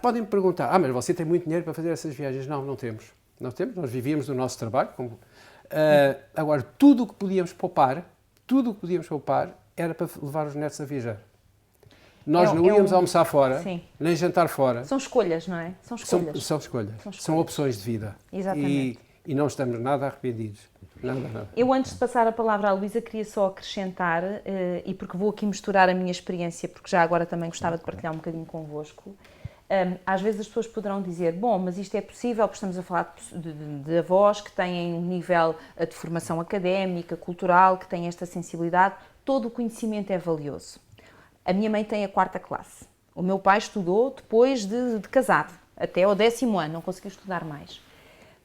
Podem-me perguntar, mas você tem muito dinheiro para fazer essas viagens? Não, não temos. Não temos, nós vivíamos do nosso trabalho. Agora, tudo o que podíamos poupar era para levar os netos a viajar. Nós não íamos almoçar fora, sim, nem jantar fora. São escolhas, não é? São escolhas. São escolhas. São opções de vida. Exatamente. E não estamos nada arrependidos. Nada. Eu, antes de passar a palavra à Luísa, queria só acrescentar, e porque vou aqui misturar a minha experiência, porque já agora também gostava de partilhar um bocadinho convosco. Às vezes as pessoas poderão dizer, bom, mas isto é possível, porque estamos a falar de avós que têm um nível de formação académica, cultural, que têm esta sensibilidade. Todo o conhecimento é valioso. A minha mãe tem a 4ª classe. O meu pai estudou depois de casado, até ao 10º ano, não conseguiu estudar mais.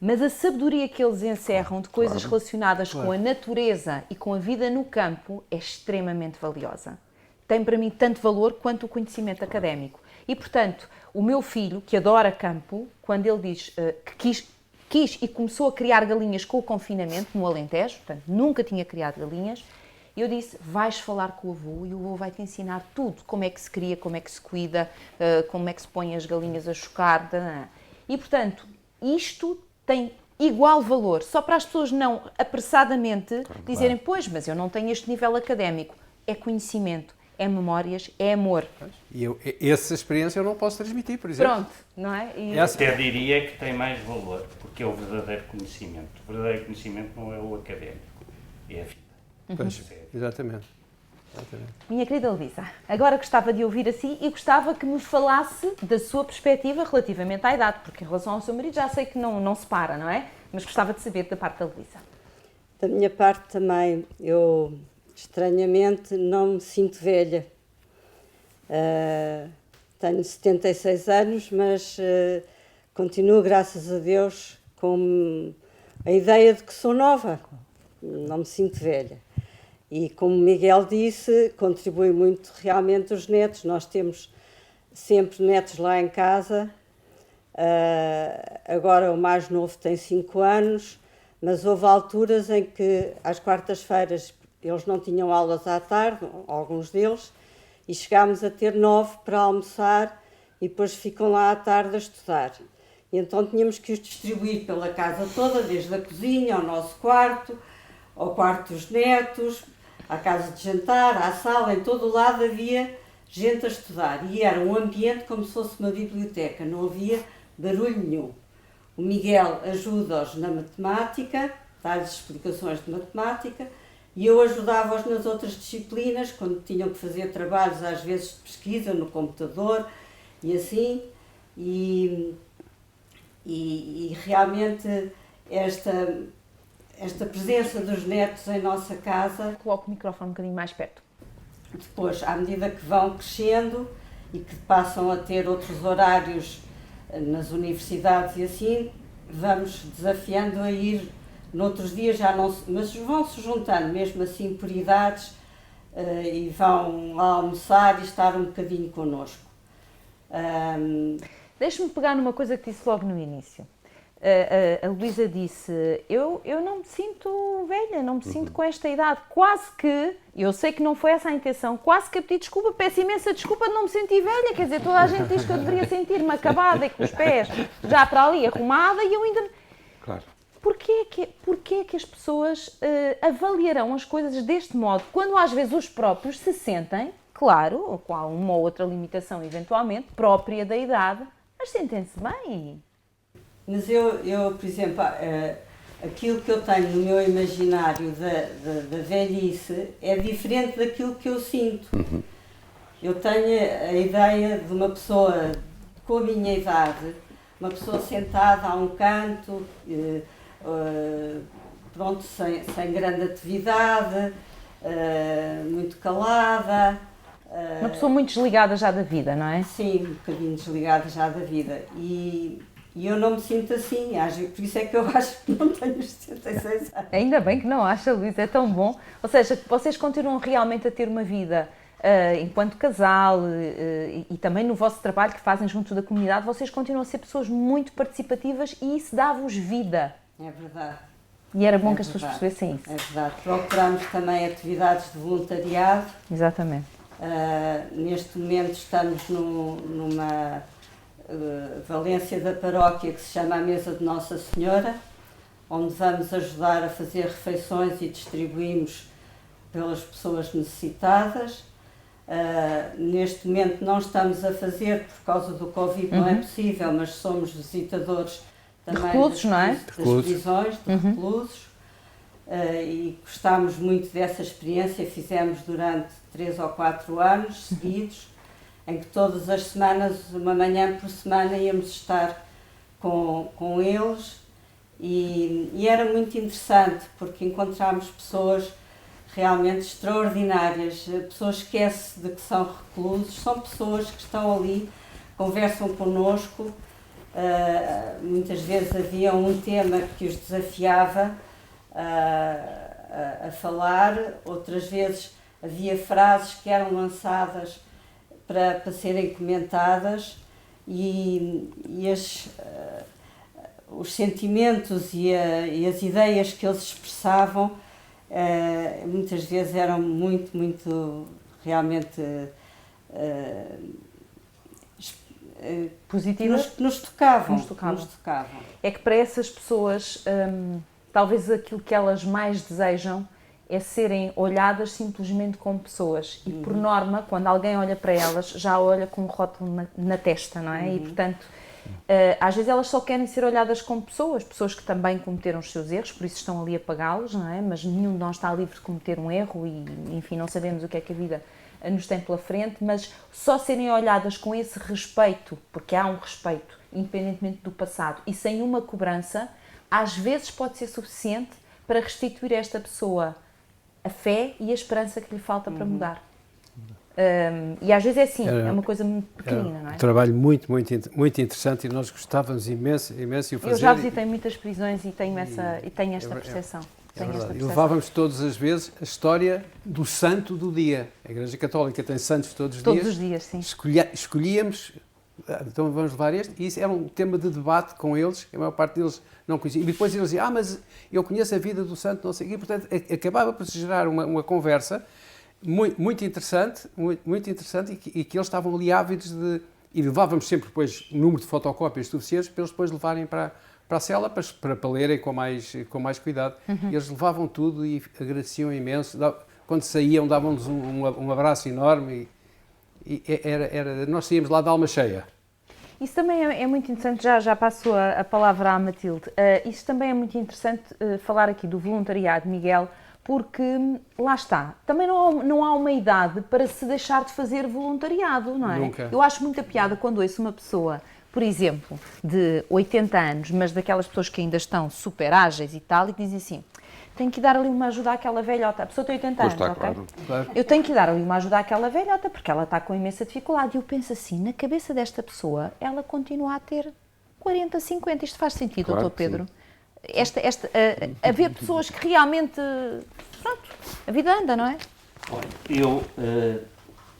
Mas a sabedoria que eles encerram de coisas relacionadas com a natureza e com a vida no campo é extremamente valiosa. Tem para mim tanto valor quanto o conhecimento académico. E, portanto, o meu filho, que adora campo, quando ele diz que quis e começou a criar galinhas com o confinamento no Alentejo, portanto, nunca tinha criado galinhas, eu disse, vais falar com o avô e o avô vai-te ensinar tudo, como é que se cria, como é que se cuida, como é que se põe as galinhas a chocar. E, portanto, isto tem igual valor, só para as pessoas não apressadamente dizerem, pois, mas eu não tenho este nível académico. É conhecimento, é memórias, é amor. E essa experiência eu não posso transmitir, por exemplo. Pronto, não é? Eu até diria que tem mais valor, porque é o verdadeiro conhecimento. O verdadeiro conhecimento não é o académico, é a vida. Pois, exatamente. Minha querida Luísa, agora gostava de ouvir assim e gostava que me falasse da sua perspectiva relativamente à idade, porque em relação ao seu marido já sei que não se para, não é? Mas gostava de saber da parte da Luísa. Da minha parte também, eu estranhamente não me sinto velha. Tenho 76 anos, mas continuo, graças a Deus, com a ideia de que sou nova. Não me sinto velha. E como o Miguel disse, contribui muito realmente os netos. Nós temos sempre netos lá em casa. Agora o mais novo tem 5 anos, mas houve alturas em que às quartas-feiras eles não tinham aulas à tarde, alguns deles, e chegámos a ter 9 para almoçar e depois ficam lá à tarde a estudar. E então tínhamos que os distribuir pela casa toda, desde a cozinha ao nosso quarto, ao quarto dos netos, à casa de jantar, à sala, em todo o lado havia gente a estudar. E era um ambiente como se fosse uma biblioteca, não havia barulho nenhum. O Miguel ajuda-os na matemática, dá-lhes explicações de matemática, e eu ajudava-os nas outras disciplinas, quando tinham que fazer trabalhos, às vezes de pesquisa, no computador, e assim. E realmente esta presença dos netos em nossa casa... Coloco o microfone um bocadinho mais perto. Depois, à medida que vão crescendo e que passam a ter outros horários nas universidades e assim, vamos desafiando a ir, noutros dias já não, mas vão-se juntando mesmo assim por idades e vão lá almoçar e estar um bocadinho connosco. Deixe-me pegar numa coisa que disse logo no início. A Luísa disse, eu não me sinto velha, não me sinto com esta idade, quase que, eu sei que não foi essa a intenção, quase que a pedir desculpa, peço imensa desculpa de não me sentir velha, quer dizer, toda a gente diz que eu deveria sentir-me acabada e com os pés já para ali arrumada e eu ainda... Claro. Porquê que as pessoas avaliarão as coisas deste modo, quando às vezes os próprios se sentem, claro, com uma ou outra limitação eventualmente, própria da idade, mas sentem-se bem? Mas eu, por exemplo, aquilo que eu tenho no meu imaginário da velhice é diferente daquilo que eu sinto. Eu tenho a ideia de uma pessoa com a minha idade, uma pessoa sentada a um canto, pronto, sem grande atividade, muito calada. Uma pessoa muito desligada já da vida, não é? Sim, um bocadinho desligada já da vida. E eu não me sinto assim, por isso é que eu acho que não tenho os 66 anos. Ainda bem que não acha, Luís, é tão bom. Ou seja, vocês continuam realmente a ter uma vida enquanto casal e também no vosso trabalho que fazem junto da comunidade, vocês continuam a ser pessoas muito participativas e isso dá-vos vida. É verdade. E era bom que as pessoas percebessem isso. É verdade. Procuramos também atividades de voluntariado. Exatamente. Neste momento estamos numa valência da paróquia que se chama a Mesa de Nossa Senhora, onde vamos ajudar a fazer refeições e distribuímos pelas pessoas necessitadas. Neste momento não estamos a fazer por causa do Covid, não é possível, mas somos visitadores também de reclusos, não é? Das prisões, de reclusos. E gostámos muito dessa experiência, fizemos durante 3 ou 4 anos seguidos, em que todas as semanas, uma manhã por semana, íamos estar com eles e era muito interessante porque encontramos pessoas realmente extraordinárias, pessoas que esquecem de que são reclusos, são pessoas que estão ali, conversam connosco, muitas vezes havia um tema que os desafiava a falar, outras vezes havia frases que eram lançadas para serem comentadas e os sentimentos e as ideias que eles expressavam muitas vezes eram muito realmente Positivas? Nos tocavam. É que para essas pessoas, talvez aquilo que elas mais desejam é serem olhadas simplesmente como pessoas. E por norma, quando alguém olha para elas, já olha com um rótulo na testa, não é? E portanto, às vezes elas só querem ser olhadas como pessoas que também cometeram os seus erros, por isso estão ali a pagá-los, não é? Mas nenhum de nós está livre de cometer um erro e, enfim, não sabemos o que é que a vida nos tem pela frente, mas só serem olhadas com esse respeito, porque há um respeito, independentemente do passado, e sem uma cobrança, às vezes pode ser suficiente para restituir a esta pessoa a fé e a esperança que lhe falta para mudar. E às vezes é assim, é uma coisa muito pequenina, não é? Um trabalho muito interessante e nós gostávamos imenso de o fazer. Eu já visitei muitas prisões e tenho esta percepção. E levávamos todas as vezes a história do santo do dia. A Igreja Católica tem santos todos os dias. Todos os dias, sim. Escolhíamos, então vamos levar este, e isso era um tema de debate com eles, que a maior parte deles não conhecia. E depois eles diziam, mas eu conheço a vida do santo, não sei o quê. E, portanto, acabava por se gerar uma conversa muito interessante e que eles estavam ali ávidos de... E levávamos sempre depois um número de fotocópias suficientes para eles depois levarem para a cela, para lerem com mais cuidado. E eles levavam tudo e agradeciam imenso. Quando saíam, davam-nos um abraço enorme e nós saímos lá de alma cheia. Isso também é muito interessante, já passo a palavra à Matilde. Isso também é muito interessante falar aqui do voluntariado, Miguel, porque lá está, também não há uma idade para se deixar de fazer voluntariado, não é? Nunca. Eu acho muita piada quando ouço uma pessoa, por exemplo, de 80 anos, mas daquelas pessoas que ainda estão super ágeis e tal, e que dizem assim, tenho que dar ali uma ajuda àquela velhota. A pessoa tem 80 anos, está, ok? claro. Eu tenho que dar ali uma ajuda àquela velhota, porque ela está com imensa dificuldade. E eu penso assim, na cabeça desta pessoa, ela continua a ter 40, 50. Isto faz sentido, Claro, Dr. Pedro? Haver pessoas que realmente... Pronto, a vida anda, não é? Olha, eu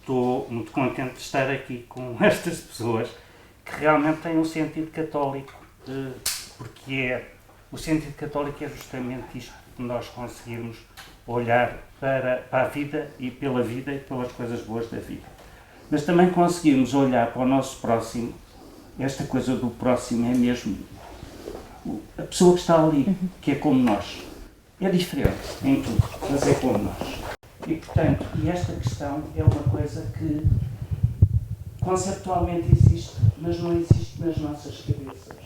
estou muito contente de estar aqui com estas pessoas que realmente têm um sentido católico, porque o sentido católico é justamente isto, de nós conseguirmos olhar para a vida e pelas coisas boas da vida. Mas também conseguirmos olhar para o nosso próximo. Esta coisa do próximo é mesmo a pessoa que está ali, que é como nós. É diferente em tudo, mas é como nós. E, portanto, esta questão é uma coisa que conceptualmente existe, mas não existe nas nossas cabeças.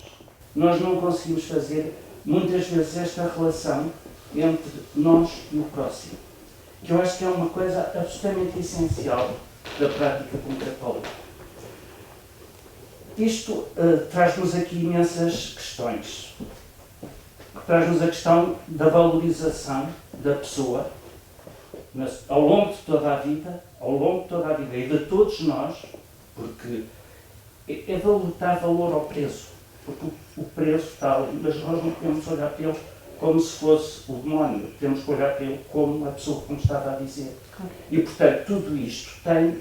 Nós não conseguimos fazer muitas vezes esta relação entre nós e o próximo, que eu acho que é uma coisa absolutamente essencial da prática como católico. Isto traz-nos aqui imensas questões. Traz-nos a questão da valorização da pessoa ao longo de toda a vida, e de todos nós, porque é dar valor ao preço, porque o preço está ali, mas nós não podemos olhar para ele como se fosse o demónio, temos que olhar para ele como a pessoa, como estava a dizer. E, portanto, tudo isto tem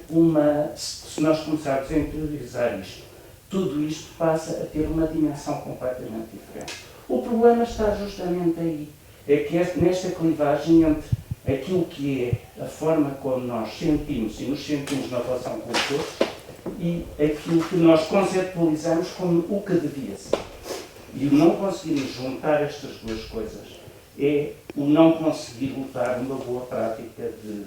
se nós começarmos a interiorizar isto, tudo isto passa a ter uma dimensão completamente diferente. O problema está justamente aí, é que nesta clivagem entre aquilo que é a forma como nós sentimos e nos sentimos na relação com os outros e aquilo que nós conceptualizamos como o que devia ser. E o não conseguir juntar estas duas coisas é o não conseguir lutar uma boa prática de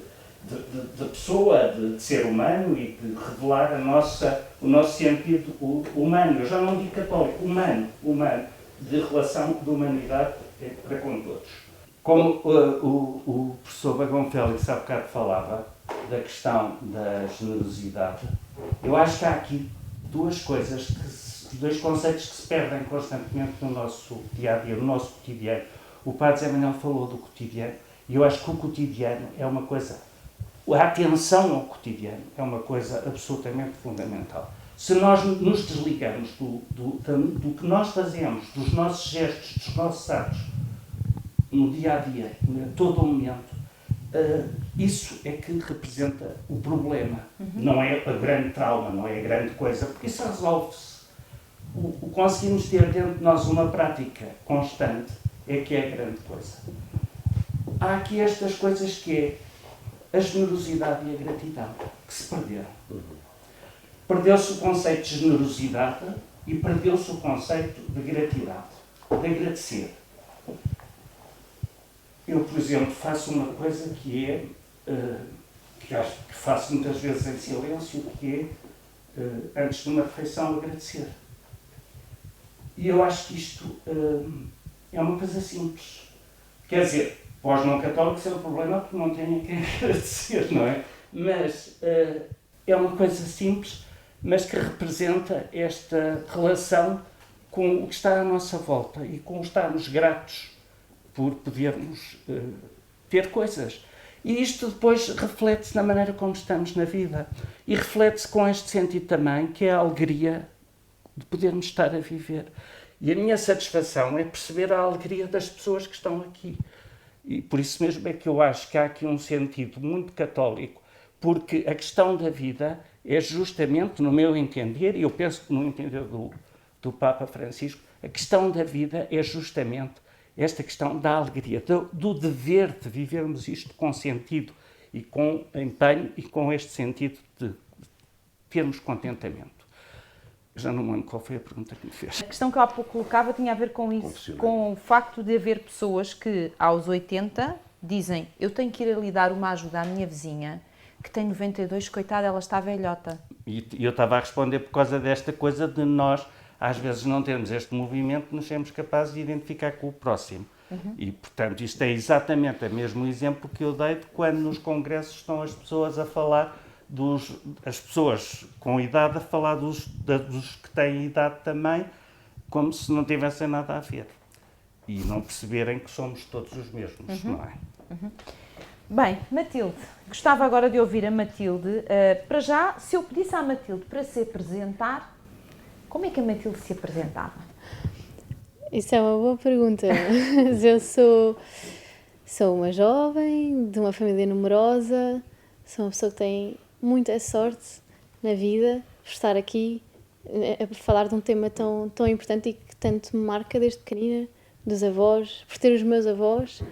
pessoa, de ser humano e de revelar o nosso sentido humano. Eu já não digo católico, humano, de relação de humanidade para com todos. Como o professor Bagão Félix há bocado falava da questão da generosidade, eu acho que há aqui dois conceitos que se perdem constantemente no nosso dia-a-dia, no nosso cotidiano. O Padre Zé Manuel falou do cotidiano e eu acho que o cotidiano é uma coisa, a atenção ao cotidiano é uma coisa absolutamente fundamental. Se nós nos desligamos do que nós fazemos, dos nossos gestos, dos nossos atos, no dia-a-dia, a todo o momento, isso é que representa o problema. Não é a grande trauma, não é a grande coisa, porque isso resolve-se. O conseguirmos ter dentro de nós uma prática constante é que é a grande coisa. Há aqui estas coisas que é a generosidade e a gratidão, que se perderam. Perdeu-se o conceito de generosidade e perdeu-se o conceito de gratidão, de agradecer. Eu, por exemplo, faço uma coisa que é, que acho que faço muitas vezes em silêncio, que é, antes de uma refeição, agradecer. E eu acho que isto é uma coisa simples. Quer dizer, para os não católicos é um problema porque não têm a quem agradecer, não é? Mas é uma coisa simples, mas que representa esta relação com o que está à nossa volta e com estarmos gratos por podermos ter coisas. E isto depois reflete-se na maneira como estamos na vida. E reflete-se com este sentido também, que é a alegria de podermos estar a viver. E a minha satisfação é perceber a alegria das pessoas que estão aqui. E por isso mesmo é que eu acho que há aqui um sentido muito católico, porque a questão da vida é justamente, no meu entender, e eu penso que no entender do Papa Francisco, a questão da vida é justamente esta questão da alegria, do dever de vivermos isto com sentido e com empenho e com este sentido de termos contentamento. Já não me lembro qual foi a pergunta que me fez. A questão que eu há pouco colocava tinha a ver com isso, com o facto de haver pessoas que aos 80 dizem: eu tenho que ir ali dar uma ajuda à minha vizinha que tem 92, coitada, ela está velhota. E eu estava a responder por causa desta coisa de nós, às vezes, não termos este movimento, nos sermos capazes de identificar com o próximo. E, portanto, isto é exatamente o mesmo exemplo que eu dei de quando nos congressos estão as pessoas a falar as pessoas com idade a falar dos que têm idade também, como se não tivessem nada a ver. E não perceberem que somos todos os mesmos, não é? Bem, Matilde, gostava agora de ouvir a Matilde. Para já, se eu pedisse à Matilde para se apresentar, como é que a Matilde se apresentava? Isso é uma boa pergunta. Eu sou uma jovem, de uma família numerosa, sou uma pessoa que tem muita sorte na vida por estar aqui a falar de um tema tão importante e que tanto me marca desde pequenina, dos avós, por ter os meus avós.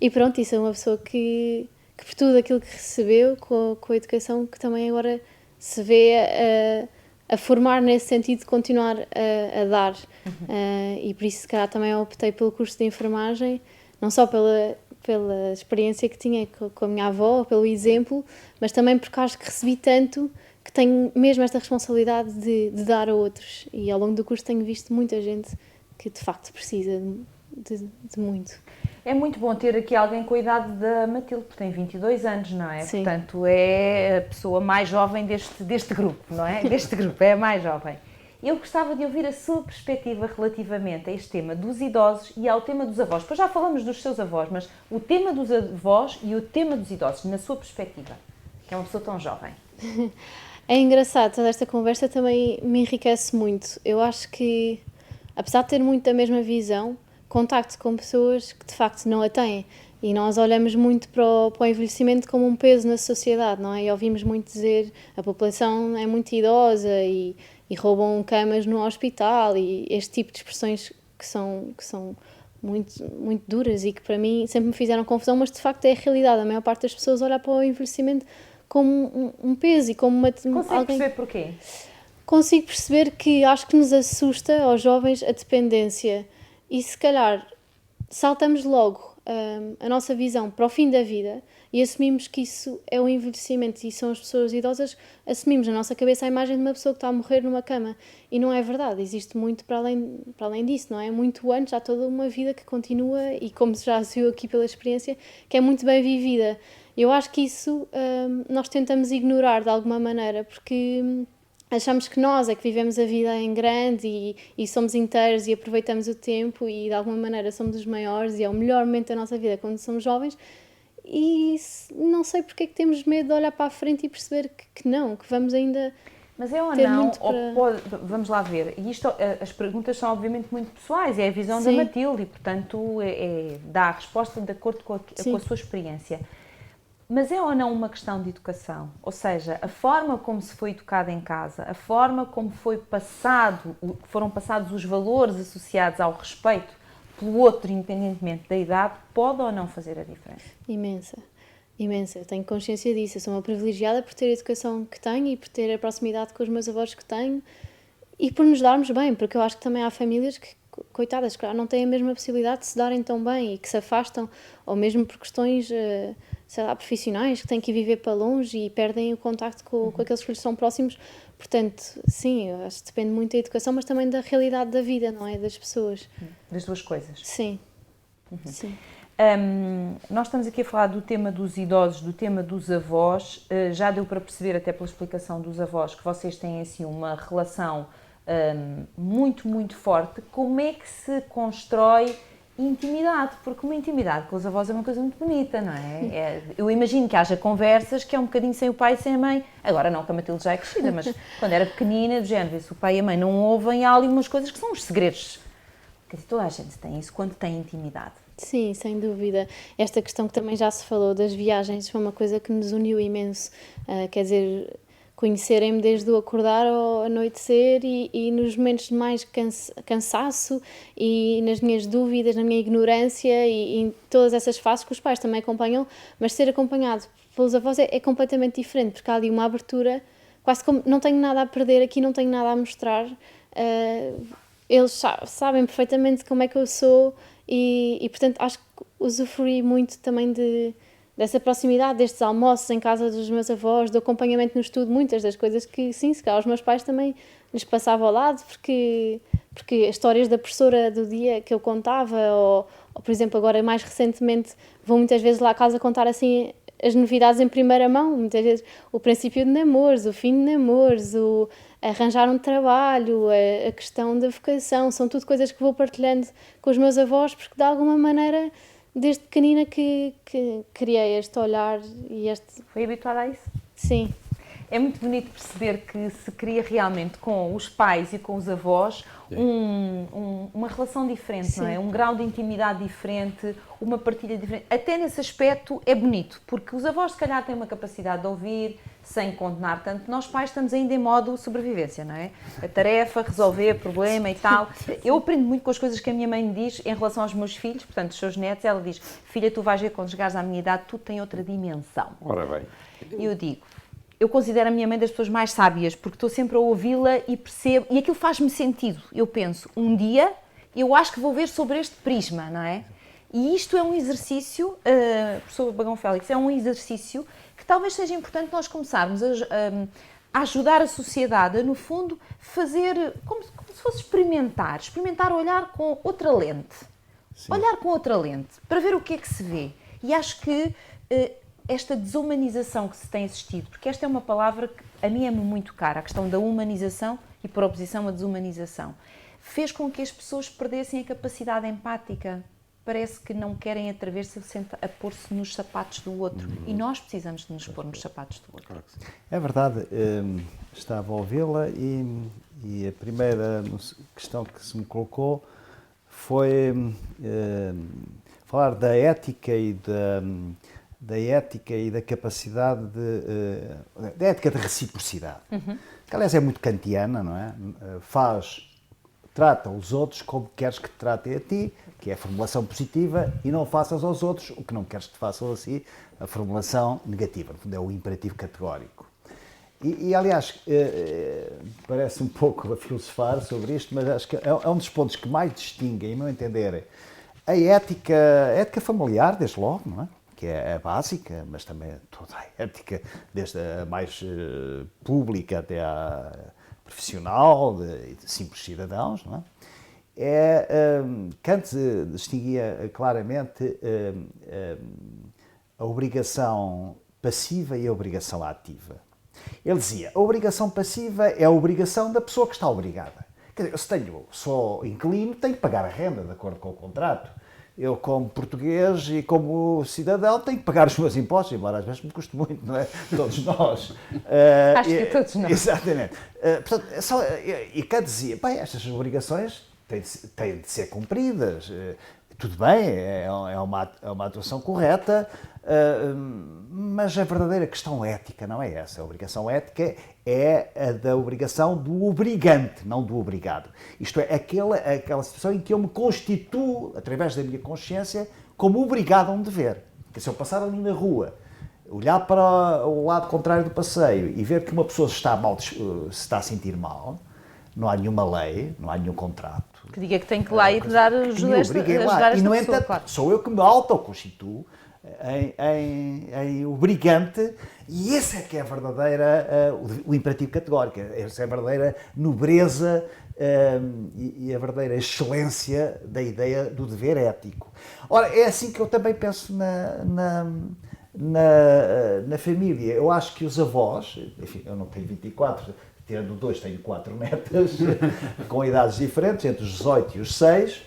E pronto, isso é uma pessoa que por tudo aquilo que recebeu com a educação, que também agora se vê a formar nesse sentido de continuar a dar. E por isso, se calhar, também optei pelo curso de enfermagem, não só pela experiência que tinha com a minha avó, pelo exemplo, mas também porque acho que recebi tanto que tenho mesmo esta responsabilidade de dar a outros. E ao longo do curso tenho visto muita gente que, de facto, precisa de muito. É muito bom ter aqui alguém com a idade da Matilde, porque tem 22 anos, não é? Sim. Portanto, é a pessoa mais jovem deste grupo, não é? Deste grupo, é a mais jovem. Eu gostava de ouvir a sua perspectiva relativamente a este tema dos idosos e ao tema dos avós. Depois já falamos dos seus avós, mas o tema dos avós e o tema dos idosos, na sua perspectiva, que é uma pessoa tão jovem. É engraçado, toda esta conversa também me enriquece muito. Eu acho que, apesar de ter muito a mesma visão, contacto com pessoas que de facto não a têm. E nós olhamos muito para o envelhecimento como um peso na sociedade, não é? E ouvimos muito dizer a população é muito idosa e roubam camas no hospital e este tipo de expressões que são muito, muito duras e que para mim sempre me fizeram confusão, mas de facto é a realidade. A maior parte das pessoas olha para o envelhecimento como um peso e como uma... Consegue perceber porquê? Consigo perceber que acho que nos assusta aos jovens a dependência e se calhar saltamos logo a nossa visão para o fim da vida e assumimos que isso é o envelhecimento e são as pessoas idosas, assumimos na nossa cabeça a imagem de uma pessoa que está a morrer numa cama e não é verdade, existe muito para além disso, não é? Muito antes, há toda uma vida que continua e como já se viu aqui pela experiência, que é muito bem vivida. Eu acho que isso nós tentamos ignorar de alguma maneira porque achamos que nós é que vivemos a vida em grande e somos inteiros e aproveitamos o tempo e de alguma maneira somos os maiores e é o melhor momento da nossa vida quando somos jovens e não sei porque é que temos medo de olhar para a frente e perceber que não, que vamos ainda Mas é ou ter não, muito para... vamos lá ver, e isto, as perguntas são obviamente muito pessoais, é a visão da Sim. Matilde e portanto dá a resposta de acordo com a sua experiência. Mas é ou não uma questão de educação? Ou seja, a forma como se foi educado em casa, a forma como foram passados os valores associados ao respeito pelo outro, independentemente da idade, pode ou não fazer a diferença? Imensa, imensa. Eu tenho consciência disso. Eu sou uma privilegiada por ter a educação que tenho e por ter a proximidade com os meus avós que tenho e por nos darmos bem, porque eu acho que também há famílias que, coitadas, claro, não têm a mesma possibilidade de se darem tão bem e que se afastam, ou mesmo por questões, sei lá, profissionais, que têm que ir viver para longe e perdem o contacto com aqueles que lhes são próximos. Portanto, sim, eu acho que depende muito da educação, mas também da realidade da vida, não é? Das pessoas. Das duas coisas. Sim, sim. Nós estamos aqui a falar do tema dos idosos, do tema dos avós. Já deu para perceber, até pela explicação dos avós, que vocês têm assim uma relação muito, muito forte. Como é que se constrói intimidade? Porque uma intimidade com os avós é uma coisa muito bonita, não é? Eu imagino que haja conversas que é um bocadinho sem o pai e sem a mãe. Agora não, que a Matilde já é crescida, mas quando era pequenina, do género, se o pai e a mãe não ouvem, há ali umas coisas que são os segredos. Quer dizer, toda a gente tem isso quando tem intimidade. Sim, sem dúvida. Esta questão que também já se falou das viagens foi uma coisa que nos uniu imenso. Quer dizer, conhecerem-me desde o acordar ao anoitecer e nos momentos de mais cansaço e nas minhas dúvidas, na minha ignorância e em todas essas fases que os pais também acompanham, mas ser acompanhado pelos avós é completamente diferente, porque há ali uma abertura, quase como não tenho nada a perder aqui, não tenho nada a mostrar. Eles sabem perfeitamente como é que eu sou e portanto, acho que usufruí muito também dessa proximidade, destes almoços em casa dos meus avós, do acompanhamento no estudo, muitas das coisas que, sim, se calhar os meus pais também lhes passava ao lado, porque as histórias da professora do dia que eu contava, ou, por exemplo, agora mais recentemente, vou muitas vezes lá à casa contar assim as novidades em primeira mão, muitas vezes o princípio de namoros, o fim de namoros, o arranjar um trabalho, a questão da vocação, são tudo coisas que vou partilhando com os meus avós, porque de alguma maneira, desde pequenina que criei este olhar e este... Foi habituada a isso? Sim. É muito bonito perceber que se cria realmente com os pais e com os avós uma relação diferente, Sim. não é? Um grau de intimidade diferente, uma partilha diferente. Até nesse aspecto é bonito, porque os avós se calhar têm uma capacidade de ouvir sem condenar tanto. Nós pais estamos ainda em modo sobrevivência, não é? A tarefa, resolver problema e tal. Eu aprendo muito com as coisas que a minha mãe me diz em relação aos meus filhos, portanto, os seus netos. Ela diz, filha, tu vais ver quando chegares à minha idade, tudo tem outra dimensão. Ora bem. E eu digo, eu considero a minha mãe das pessoas mais sábias, porque estou sempre a ouvi-la e percebo, e aquilo faz-me sentido. Eu penso, um dia, eu acho que vou ver sobre este prisma, não é? E isto é um exercício, professor Bagão Félix, é um exercício que talvez seja importante nós começarmos a ajudar a sociedade a, no fundo, fazer, como se fosse experimentar olhar com outra lente. olhar com outra lente, para ver o que é que se vê. E acho que esta desumanização que se tem assistido, porque esta é uma palavra que a mim é muito cara, a questão da humanização e por oposição à desumanização, fez com que as pessoas perdessem a capacidade empática. Parece que não querem atrever-se a pôr-se nos sapatos do outro. E nós precisamos de nos pôr nos sapatos do outro. É verdade, estava a ouvi-la e a primeira questão que se me colocou foi falar da ética e da capacidade da ética da reciprocidade. Que, aliás, é muito kantiana, não é? Trata os outros como queres que te tratem a ti, que é a formulação positiva, e não faças aos outros o que não queres que te façam a si, a formulação negativa. No fundo, é o imperativo categórico. E aliás, parece um pouco a filosofar sobre isto, mas acho que é um dos pontos que mais distinguem, a meu entender, a ética familiar, desde logo, não é? Que é a básica, mas também toda a ética, desde a mais pública até à profissional, de simples cidadãos, não é? Kant distinguia claramente a obrigação passiva e a obrigação ativa. Ele dizia, a obrigação passiva é a obrigação da pessoa que está obrigada. Quer dizer, se sou inquilino, tenho que pagar a renda, de acordo com o contrato. Eu, como português e como cidadão, tenho que pagar os meus impostos, embora às vezes me custe muito, não é? Todos nós. Acho que todos nós. Exatamente. Portanto, e Kant dizia, bem, estas obrigações têm de ser cumpridas. Tudo bem, é uma atuação correta, mas a verdadeira questão ética não é essa. A obrigação ética é a da obrigação do obrigante, não do obrigado. Isto é, aquela situação em que eu me constituo, através da minha consciência, como obrigado a um dever. Porque se eu passar ali na rua, olhar para o lado contrário do passeio e ver que uma pessoa se está a sentir mal, não há nenhuma lei, não há nenhum contrato que diga que tem que ir lá e dar ajuda a esta e, no pessoa, entanto, claro. sou eu que me autoconstituo em obrigante, e esse é que é a verdadeira, o imperativo categórico, essa é a verdadeira nobreza e a verdadeira excelência da ideia do dever ético. Ora, é assim que eu também penso na família. Eu acho que os avós, enfim, eu não tenho 24, tirando 2, tenho 4 netas, com idades diferentes, entre os 18 e os 6.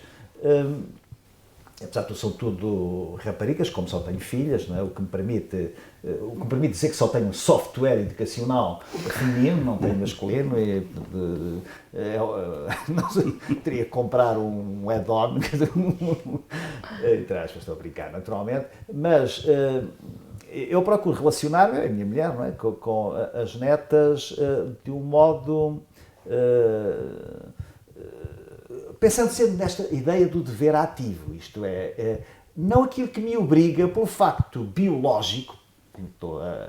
Apesar de são tudo raparigas, como só tenho filhas, não é? o que me permite dizer que só tenho software educacional feminino, não tenho masculino, não sei, teria que comprar um add-on, entre aspas, estou a brincar naturalmente, mas eu procuro relacionar a minha mulher, não é? com as netas de um modo... pensando sempre nesta ideia do dever ativo, isto é, não aquilo que me obriga pelo facto biológico,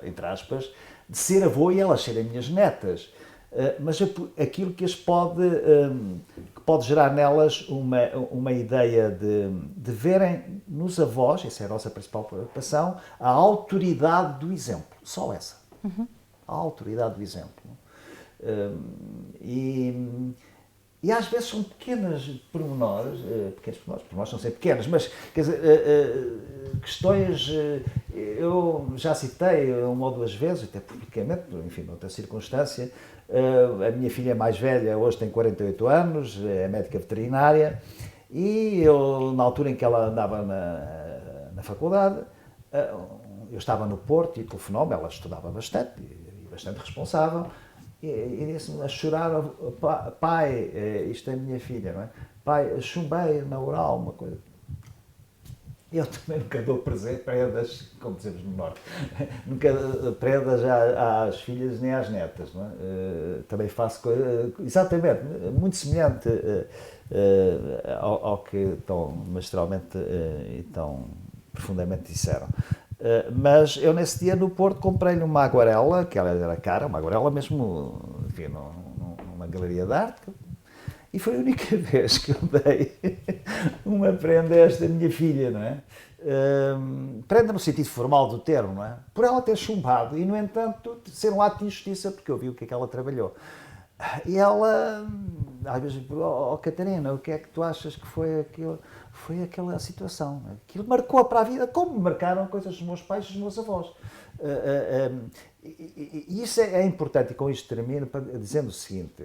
entre aspas, de ser avô e elas serem minhas netas, mas aquilo que pode gerar nelas uma ideia de verem nos avós, essa é a nossa principal preocupação, a autoridade do exemplo, só essa, a autoridade do exemplo. E às vezes são pequenas pormenores, pormenores são sempre pequenas, mas quer dizer, questões, eu já citei uma ou duas vezes, até publicamente, enfim, noutra circunstância, a minha filha mais velha hoje tem 48 anos, é médica veterinária, e eu, na altura em que ela andava na faculdade, eu estava no Porto e telefonou-me, ela estudava bastante, e bastante responsável, e disse-me a chorar, pai, isto é a minha filha, não é? Pai, chumbei na oral, uma coisa. Eu também nunca dou prendas, como dizemos no Norte, nunca prendas às filhas nem às netas, não é? Também faço coisa, exatamente, muito semelhante ao que tão magistralmente e tão profundamente disseram. Mas eu nesse dia no Porto comprei-lhe uma aguarela, que ela era cara, uma aguarela mesmo, enfim, numa galeria de arte, e foi a única vez que eu dei uma prenda a esta minha filha, não é? Prenda no sentido formal do termo, não é? Por ela ter chumbado e, no entanto, ser um ato de injustiça, porque eu vi o que é que ela trabalhou. E ela, às vezes, Catarina, o que é que tu achas que foi aquilo? Foi aquela situação. Aquilo marcou para a vida, como marcaram coisas dos meus pais e dos meus avós. E isso é importante, e com isto termino dizendo o seguinte: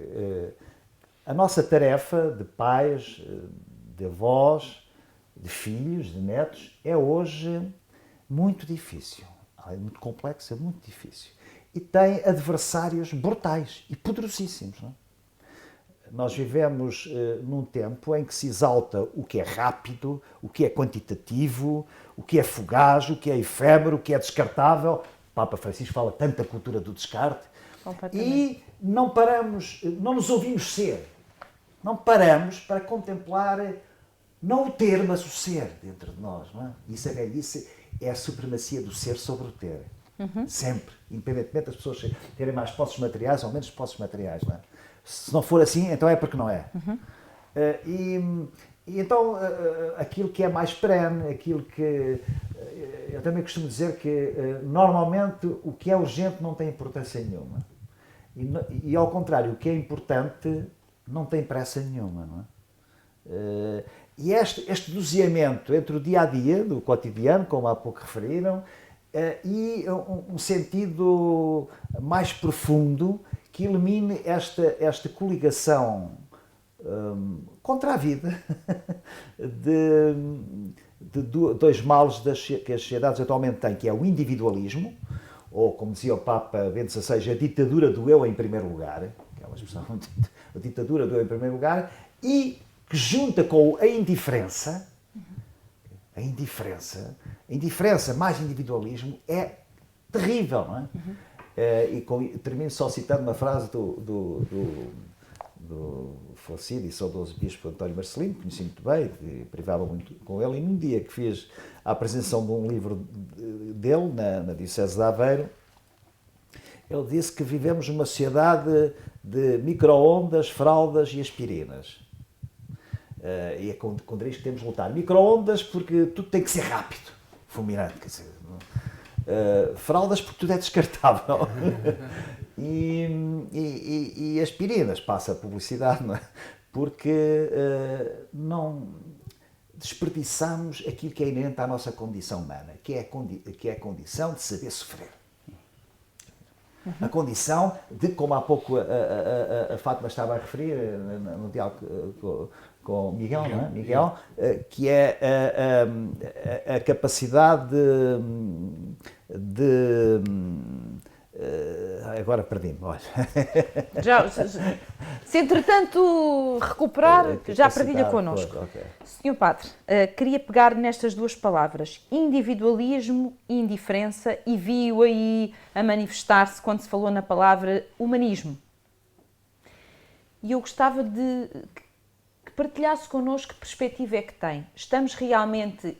a nossa tarefa de pais, de avós, de filhos, de netos, é hoje muito difícil. É muito complexa, é muito difícil. E tem adversários brutais e poderosíssimos. Não é? Nós vivemos num tempo em que se exalta o que é rápido, o que é quantitativo, o que é fugaz, o que é efêmero, o que é descartável. O Papa Francisco fala tanto da cultura do descarte. E não paramos, não nos ouvimos ser. Não paramos para contemplar não o ter, mas o ser dentro de nós. Não é? Isso é velhice, é a supremacia do ser sobre o ter. Sempre, independentemente das pessoas terem mais posses materiais ou menos posses materiais. Não é? Se não for assim, então é porque não é. E então, aquilo que é mais perene, aquilo que... eu também costumo dizer que, normalmente, o que é urgente não tem importância nenhuma. E ao contrário, o que é importante não tem pressa nenhuma. Não é? E este doseamento entre o dia-a-dia, do cotidiano, como há pouco referiram, e um sentido mais profundo que elimine esta coligação contra a vida de dois males que as sociedades atualmente têm, que é o individualismo, ou, como dizia o Papa Bento XVI, a ditadura do eu em primeiro lugar, que é uma expressão, a ditadura do eu em primeiro lugar, e que junta com a indiferença mais individualismo é terrível, não é? E termino só citando uma frase do falecido e saudoso bispo António Marcelino, que conheci muito bem, que privava muito com ele, e num dia que fiz a apresentação de um livro dele na Diocese de Aveiro, ele disse que vivemos numa sociedade de micro-ondas, fraldas e aspirinas. E é contra isto que temos de lutar. Micro-ondas porque tudo tem que ser rápido, fulminante, quer dizer, fraldas porque tudo é descartável. E aspirinas, passa a publicidade, não é? Porque não desperdiçamos aquilo que é inerente à nossa condição humana, que é a condição de saber sofrer. A condição de, como há pouco a Fátima estava a referir no diálogo com o Miguel, não é? Miguel, que é a capacidade agora perdi-me, olha. Se entretanto recuperar, já partilha connosco. Okay. Senhor Padre, queria pegar nestas duas palavras, individualismo e indiferença, e vi-o aí a manifestar-se quando se falou na palavra humanismo. E eu gostava de que partilhasse connosco que perspectiva é que tem. Estamos realmente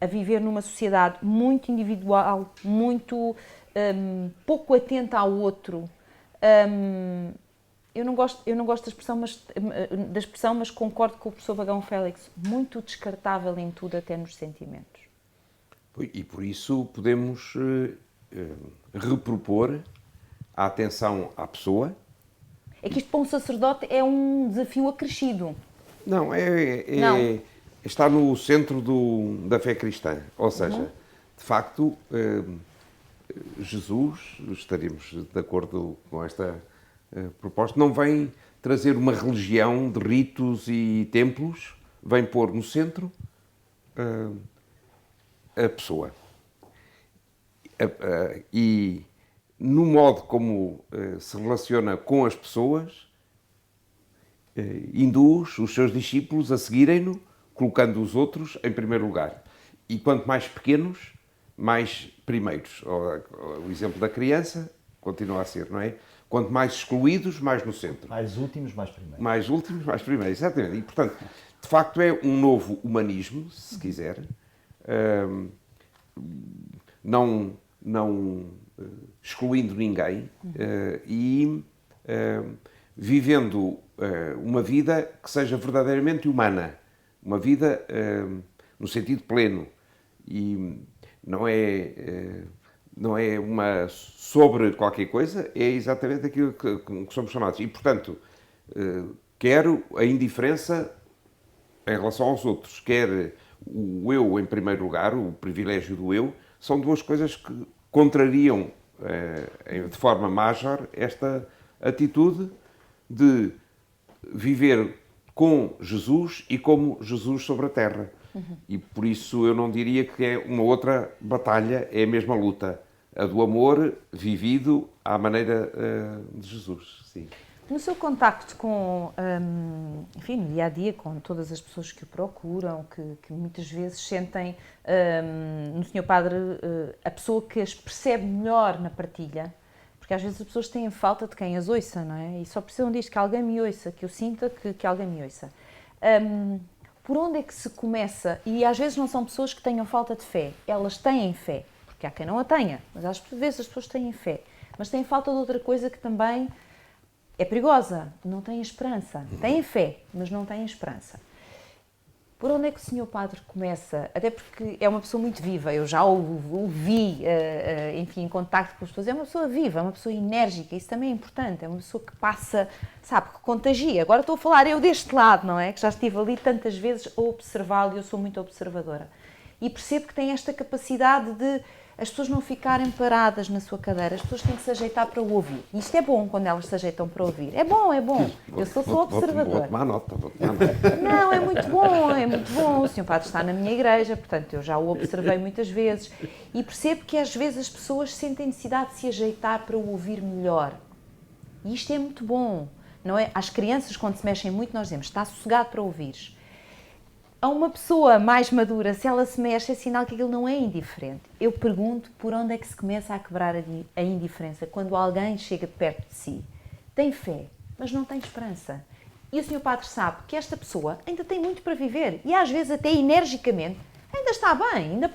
a viver numa sociedade muito individual, muito pouco atenta ao outro. Eu não gosto da expressão, mas concordo com o professor Vagão Félix, muito descartável em tudo, até nos sentimentos. E por isso podemos repropor a atenção à pessoa. É que isto para um sacerdote é um desafio acrescido. Não, está no centro da fé cristã. Ou seja, de facto, Jesus, estaremos de acordo com esta proposta, não vem trazer uma religião de ritos e templos, vem pôr no centro a pessoa. E no modo como se relaciona com as pessoas, induz os seus discípulos a seguirem-no, colocando os outros em primeiro lugar. E quanto mais pequenos, mais primeiros. O exemplo da criança continua a ser, não é? Quanto mais excluídos, mais no centro. Mais últimos, mais primeiros. Mais últimos, mais primeiros, exatamente. E, portanto, de facto é um novo humanismo, se quiser, não excluindo ninguém e vivendo uma vida que seja verdadeiramente humana, uma vida no sentido pleno. E não é não é uma sobre qualquer coisa, é exatamente aquilo que somos chamados. E, portanto, quero a indiferença em relação aos outros, quer o eu em primeiro lugar, o privilégio do eu, são duas coisas que contrariam de forma major esta atitude de viver com Jesus e como Jesus sobre a terra. E por isso eu não diria que é uma outra batalha, é a mesma luta, a do amor vivido à maneira de Jesus. Sim. No seu contacto com, enfim, no dia-a-dia, com todas as pessoas que o procuram, que muitas vezes sentem no Sr. Padre a pessoa que as percebe melhor na partilha, porque às vezes as pessoas têm falta de quem as ouça, não é? E só precisam disto, que alguém me ouça, que eu sinta que alguém me ouça. Por onde é que se começa? E às vezes não são pessoas que tenham falta de fé, elas têm fé, porque há quem não a tenha, mas às vezes as pessoas têm fé, mas têm falta de outra coisa que também é perigosa, não têm esperança. Têm fé, mas não têm esperança. Por onde é que o Sr. Padre começa? Até porque é uma pessoa muito viva, eu já o vi, enfim, em contacto com as pessoas. É uma pessoa viva, é uma pessoa enérgica, isso também é importante. É uma pessoa que passa, sabe, que contagia. Agora estou a falar eu deste lado, não é? Que já estive ali tantas vezes a observá-lo e eu sou muito observadora. E percebo que tem esta capacidade de as pessoas não ficarem paradas na sua cadeira, as pessoas têm que se ajeitar para o ouvir. E isto é bom quando elas se ajeitam para ouvir. É bom, é bom. Eu sou observadora. Vou tomar nota. Não, é muito bom, é muito bom. O Sr. Padre está na minha igreja, portanto, eu já o observei muitas vezes. E percebo que às vezes as pessoas sentem necessidade de se ajeitar para o ouvir melhor. E isto é muito bom, não é? Às crianças, quando se mexem muito, nós dizemos, está sossegado para ouvires. A uma pessoa mais madura, se ela se mexe, é sinal que aquilo não é indiferente. Eu pergunto por onde é que se começa a quebrar a indiferença quando alguém chega perto de si. Tem fé, mas não tem esperança. E o Sr. Padre sabe que esta pessoa ainda tem muito para viver e às vezes até energicamente ainda está bem, ainda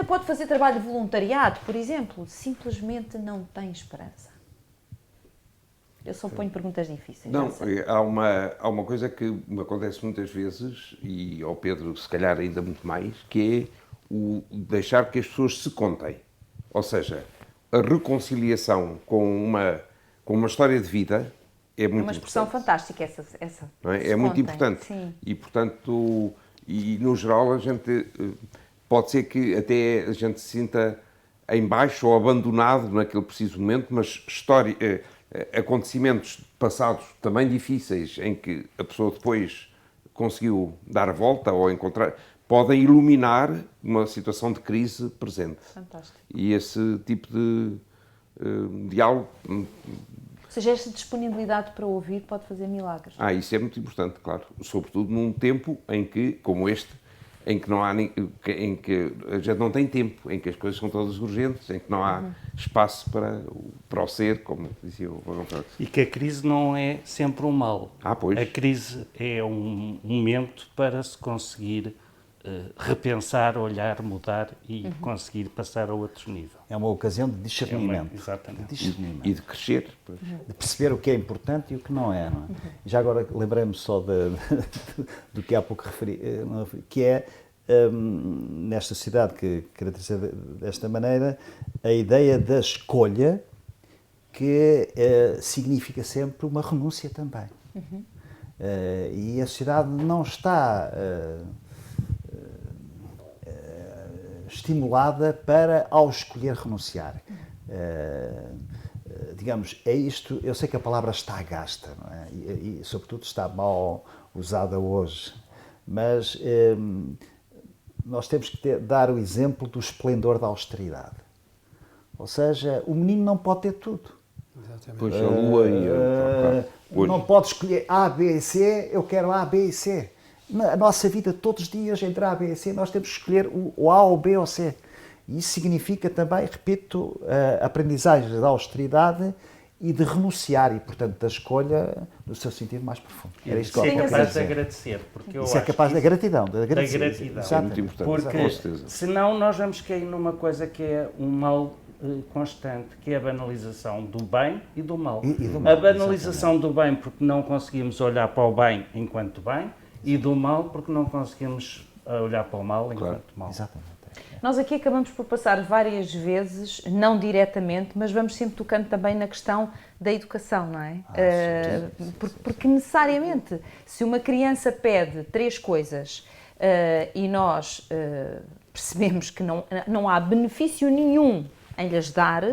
pode fazer trabalho de voluntariado, por exemplo. Simplesmente não tem esperança. Eu só ponho perguntas difíceis. Não, há uma coisa que me acontece muitas vezes, e ao Pedro se calhar ainda muito mais, que é o deixar que as pessoas se contem. Ou seja, a reconciliação com uma história de vida é muito importante. É uma expressão fantástica essa. Não é? É muito importante. Sim. E, portanto, no geral, a gente pode ser que até a gente se sinta em baixo ou abandonado naquele preciso momento, mas acontecimentos passados também difíceis em que a pessoa depois conseguiu dar a volta ou encontrar, podem iluminar uma situação de crise presente. Fantástico. E esse tipo de diálogo... Ou seja, esta disponibilidade para ouvir pode fazer milagres. Isso é muito importante, claro. Sobretudo num tempo em que, como este, em que não há, em que a gente não tem tempo, em que as coisas são todas urgentes, em que não há espaço para o ser, como dizia o Gonçalo. E que a crise não é sempre um mal. Pois. A crise é um momento para se conseguir repensar, olhar, mudar e conseguir passar a outro nível. É uma ocasião de discernimento. Exatamente. E de crescer. De perceber o que é importante e o que não é. Não é? E já agora lembrei-me só do que há pouco referi, que é, nesta sociedade que caracteriza desta maneira, a ideia da escolha, que significa sempre uma renúncia também. E a sociedade não está estimulada para, ao escolher, renunciar. Digamos, é isto, eu sei que a palavra está gasta, não é? E sobretudo está mal usada hoje, mas nós temos que dar o exemplo do esplendor da austeridade. Ou seja, o menino não pode ter tudo. Exatamente. Pois, a lua e não pode escolher A, B e C, eu quero A, B e C. Na nossa vida, todos os dias, entre A, B e C, nós temos que escolher o A, o B ou o C. E isso significa também, repito, a aprendizagem da austeridade e de renunciar, e, portanto, da escolha no seu sentido mais profundo. Era isto que é capaz de agradecer. Porque eu isso é capaz da gratidão. Da gratidão. É muito importante. Porque senão nós vamos cair numa coisa que é um mal constante, que é a banalização do bem e do mal. A banalização do bem porque não conseguimos olhar para o bem enquanto bem, e do mal porque não conseguimos olhar para o mal enquanto mal. Exatamente. Nós aqui acabamos por passar várias vezes, não diretamente, mas vamos sempre tocando também na questão da educação, não é? Porque necessariamente, se uma criança pede 3 coisas e nós percebemos que não há benefício nenhum em lhes dar,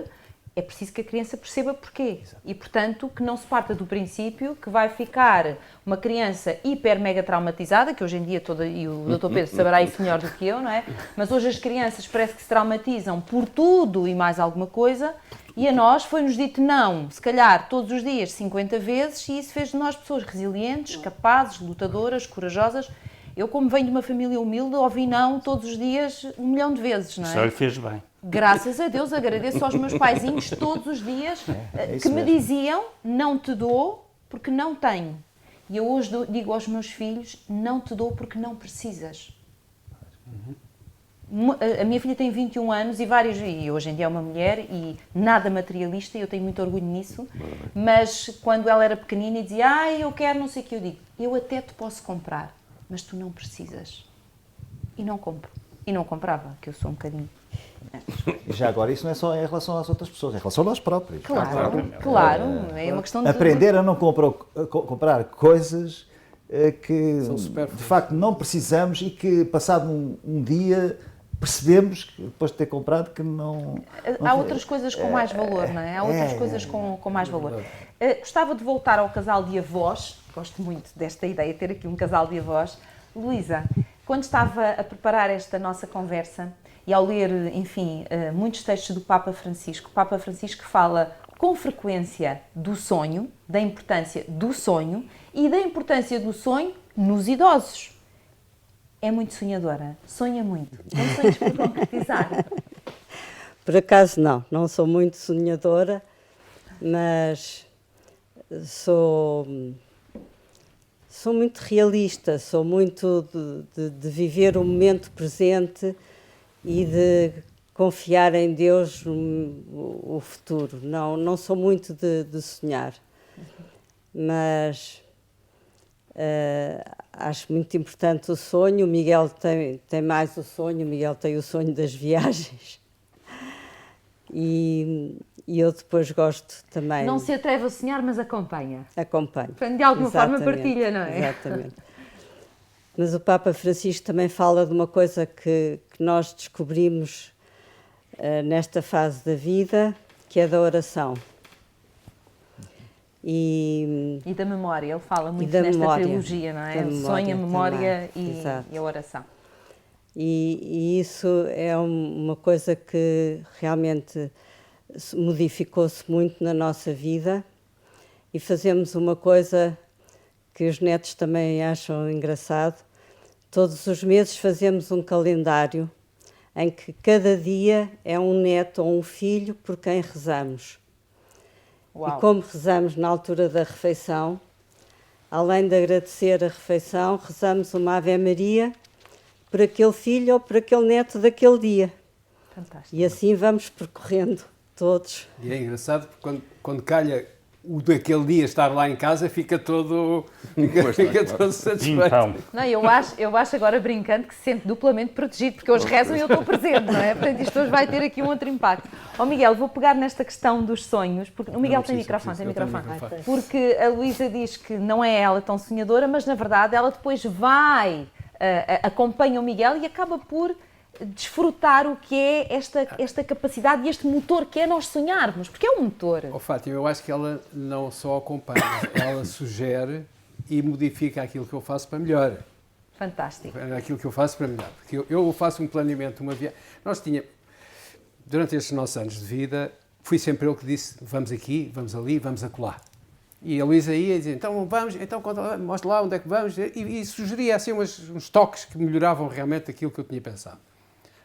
é preciso que a criança perceba porquê. E, portanto, que não se parta do princípio que vai ficar uma criança hiper mega traumatizada, que hoje em dia e o Dr. Pedro saberá isso melhor do que eu, não é? Mas hoje as crianças parece que se traumatizam por tudo e mais alguma coisa, e a nós foi-nos dito não, se calhar todos os dias 50 vezes, e isso fez de nós pessoas resilientes, capazes, lutadoras, corajosas. Eu, como venho de uma família humilde, ouvi não todos os dias 1 milhão de vezes, não é? Só lhe fez bem. Graças a Deus, agradeço aos meus paizinhos todos os dias que me diziam, não te dou porque não tenho. E eu hoje digo aos meus filhos, não te dou porque não precisas. A minha filha tem 21 anos e hoje em dia é uma mulher e nada materialista, e eu tenho muito orgulho nisso, mas quando ela era pequenina e dizia, eu quero não sei o que, eu digo, eu até te posso comprar, mas tu não precisas. E não compro. E não comprava, que eu sou um bocadinho... E já agora, isso não é só em relação às outras pessoas, é em relação a nós próprios. Claro, é uma questão de... Aprender a não comprar coisas que São de facto não precisamos e que passado um dia percebemos, que depois de ter comprado, que não... Há outras coisas com mais valor, não é? Há outras coisas com mais valor. Gostava de voltar ao casal de avós, gosto muito desta ideia, ter aqui um casal de avós. Luísa, quando estava a preparar esta nossa conversa e ao ler, enfim, muitos textos do Papa Francisco, o Papa Francisco fala com frequência do sonho, da importância do sonho e da importância do sonho nos idosos. É muito sonhadora, sonha muito. Não sonhas por concretizar? Por acaso não sou muito sonhadora, mas sou muito realista, sou muito de viver o momento presente e de confiar em Deus o futuro. Não sou muito de sonhar, mas acho muito importante o sonho. O Miguel tem mais o sonho, o Miguel tem o sonho das viagens. E eu depois gosto também... Não se atreve a sonhar, mas acompanha. Acompanho. De alguma forma Exatamente, partilha, não é? Exatamente. Mas o Papa Francisco também fala de uma coisa que nós descobrimos nesta fase da vida, que é da oração. E da memória, ele fala muito da nesta memória, trilogia, não é? da O memória sonho, a memória Exato. e a oração. E isso é uma coisa que realmente modificou-se muito na nossa vida, e fazemos uma coisa que os netos também acham engraçado. Todos os meses fazemos um calendário em que cada dia é um neto ou um filho por quem rezamos. Uau. E como rezamos na altura da refeição, além de agradecer a refeição, rezamos uma Ave Maria por aquele filho ou por aquele neto daquele dia. Fantástico. E assim vamos percorrendo todos. E é engraçado porque quando calha o daquele dia estar lá em casa, fica todo satisfeito. Então, Não, eu acho agora, brincando, que se sente duplamente protegido, porque hoje rezam e eu estou presente, não é? Portanto, isto hoje vai ter aqui um outro impacto. Miguel, vou pegar nesta questão dos sonhos, porque o Miguel tem microfone. Porque a Luísa diz que não é ela tão sonhadora, mas na verdade ela depois acompanha o Miguel e acaba por desfrutar o que é esta capacidade e este motor que é nós sonharmos, porque é um motor. Fátima, eu acho que ela não só acompanha, ela sugere e modifica aquilo que eu faço para melhor. Fantástico. Aquilo que eu faço para melhor. Porque eu faço um planeamento, uma viagem. Durante estes nossos anos de vida, fui sempre eu que disse, vamos aqui, vamos ali, vamos acolá. E a Luísa ia e dizia, então vamos, mostra lá onde é que vamos, e sugeria assim uns toques que melhoravam realmente aquilo que eu tinha pensado.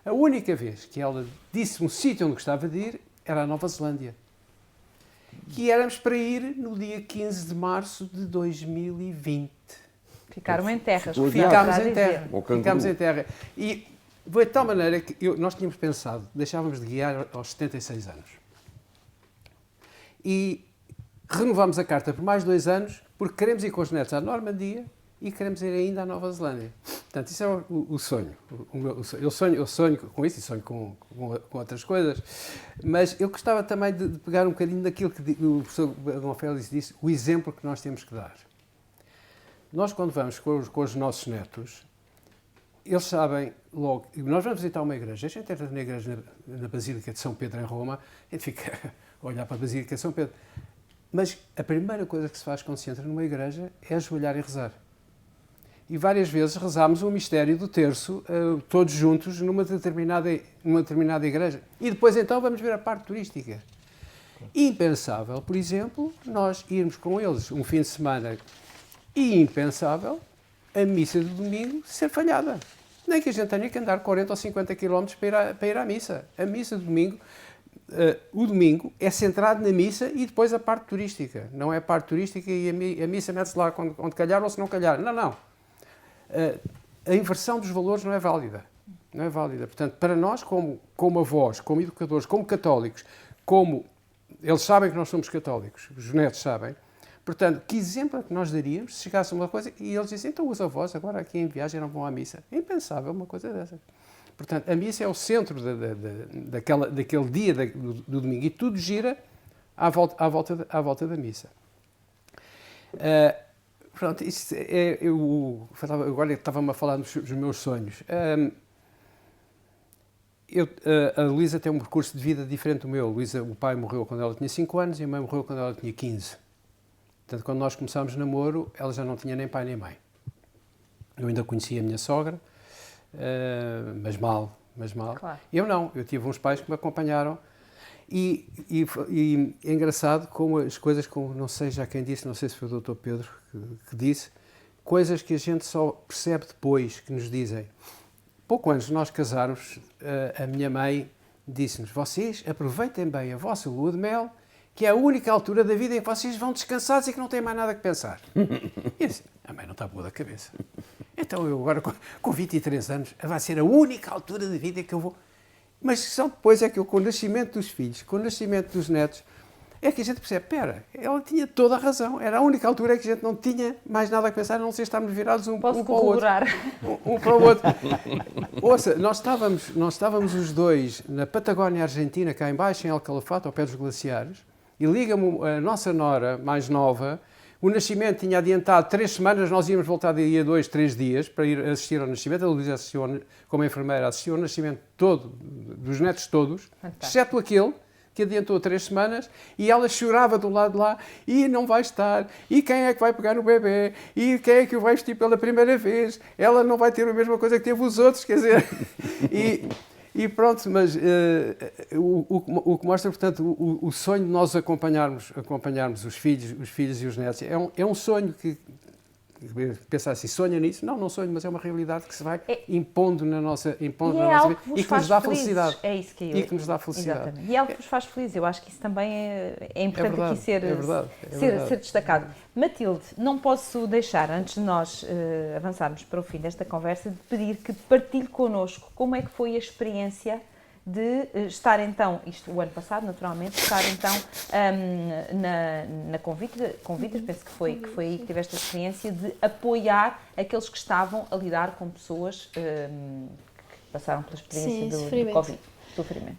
A única vez que ela disse um sítio onde gostava de ir era a Nova Zelândia. Que éramos para ir no dia 15 de março de 2020. Ficaram em terras. Ficámos em terra. E foi de tal maneira que nós tínhamos pensado, deixávamos de guiar aos 76 anos. E renovámos a carta por mais 2 anos, porque queremos ir com os netos à Normandia e queremos ir ainda à Nova Zelândia. Portanto, isso é o sonho. Eu sonho com isso e sonho com outras coisas, mas eu gostava também de pegar um bocadinho daquilo que o professor Dom Félix disse, o exemplo que nós temos que dar. Nós, quando vamos com os nossos netos, eles sabem logo, nós vamos visitar uma igreja, a gente entra na igreja, na Basílica de São Pedro em Roma, a gente fica a olhar para a Basílica de São Pedro, mas a primeira coisa que se faz quando se entra numa igreja é ajoelhar e rezar. E várias vezes rezámos o mistério do terço, todos juntos, numa determinada igreja. E depois então vamos ver a parte turística. Impensável, por exemplo, nós irmos com eles um fim de semana, e impensável a missa de domingo ser falhada. Nem que a gente tenha que andar 40 ou 50 km para ir à missa. A missa de domingo, o domingo é centrado na missa e depois a parte turística. Não é a parte turística e a missa mete-se lá onde calhar ou se não calhar. Não. A inversão dos valores não é válida. Não é válida. Portanto, para nós, como avós, como educadores, como católicos, como eles sabem que nós somos católicos, os netos sabem, portanto, que exemplo é que nós daríamos se chegasse uma coisa e eles dizem, então os avós agora aqui em viagem não vão à missa? É impensável uma coisa dessa. Portanto, a missa é o centro daquele dia do domingo e tudo gira à volta da missa. Pronto, isso agora estava-me a falar dos meus sonhos. A Luísa tem um percurso de vida diferente do meu. A Luísa, o pai morreu quando ela tinha 5 anos e a mãe morreu quando ela tinha 15. Portanto, quando nós começámos namoro, ela já não tinha nem pai nem mãe. Eu ainda conhecia a minha sogra, mas mal. Claro. Eu não, eu tive uns pais que me acompanharam e é engraçado como as coisas, como não sei já quem disse, não sei se foi o Dr. Pedro que disse, coisas que a gente só percebe depois que nos dizem. Pouco antes de nós casarmos, a minha mãe disse-nos, vocês aproveitem bem a vossa lua de mel, que é a única altura da vida em que vocês vão descansados e que não têm mais nada que pensar. E assim, a mãe não está boa da cabeça. Então eu agora, com 23 anos, vai ser a única altura da vida que eu vou... Mas só depois é que eu, com o nascimento dos filhos, com o nascimento dos netos, é que a gente percebe, espera, ela tinha toda a razão. Era a única altura em que a gente não tinha mais nada a pensar, a não ser estarmos virados um para o outro. Um para o outro. Ouça, nós estávamos os dois na Patagónia Argentina, cá em baixo, em El Calafate, ao pé dos glaciares, e liga-me a nossa nora mais nova, o nascimento tinha adiantado 3 semanas, nós íamos voltar de dia 2, 3 dias para ir assistir ao nascimento. A Luísa assistiu, como enfermeira, assistiu ao nascimento todo, dos netos todos, exceto aquele que adiantou 3 semanas, e ela chorava do lado de lá, e não vai estar, e quem é que vai pegar no bebê, e quem é que o vai vestir pela primeira vez, ela não vai ter a mesma coisa que teve os outros, quer dizer, e pronto, mas o que mostra, portanto, o sonho de nós acompanharmos os filhos e os netos, é um sonho que, pensar assim, sonha nisso? Não sonho, mas é uma realidade que se vai impondo na nossa vida e que nos dá felicidade. É isso que e que nos dá felicidade. Exatamente. E é algo que vos faz feliz. Eu acho que isso também é importante aqui ser destacado. Matilde, não posso deixar, antes de nós avançarmos para o fim desta conversa, de pedir que partilhe connosco como é que foi a experiência de estar então, isto o ano passado, naturalmente, estar então na Convitas, penso que foi aí que tiveste a experiência de apoiar aqueles que estavam a lidar com pessoas que passaram pela experiência do Covid. Sofrimento,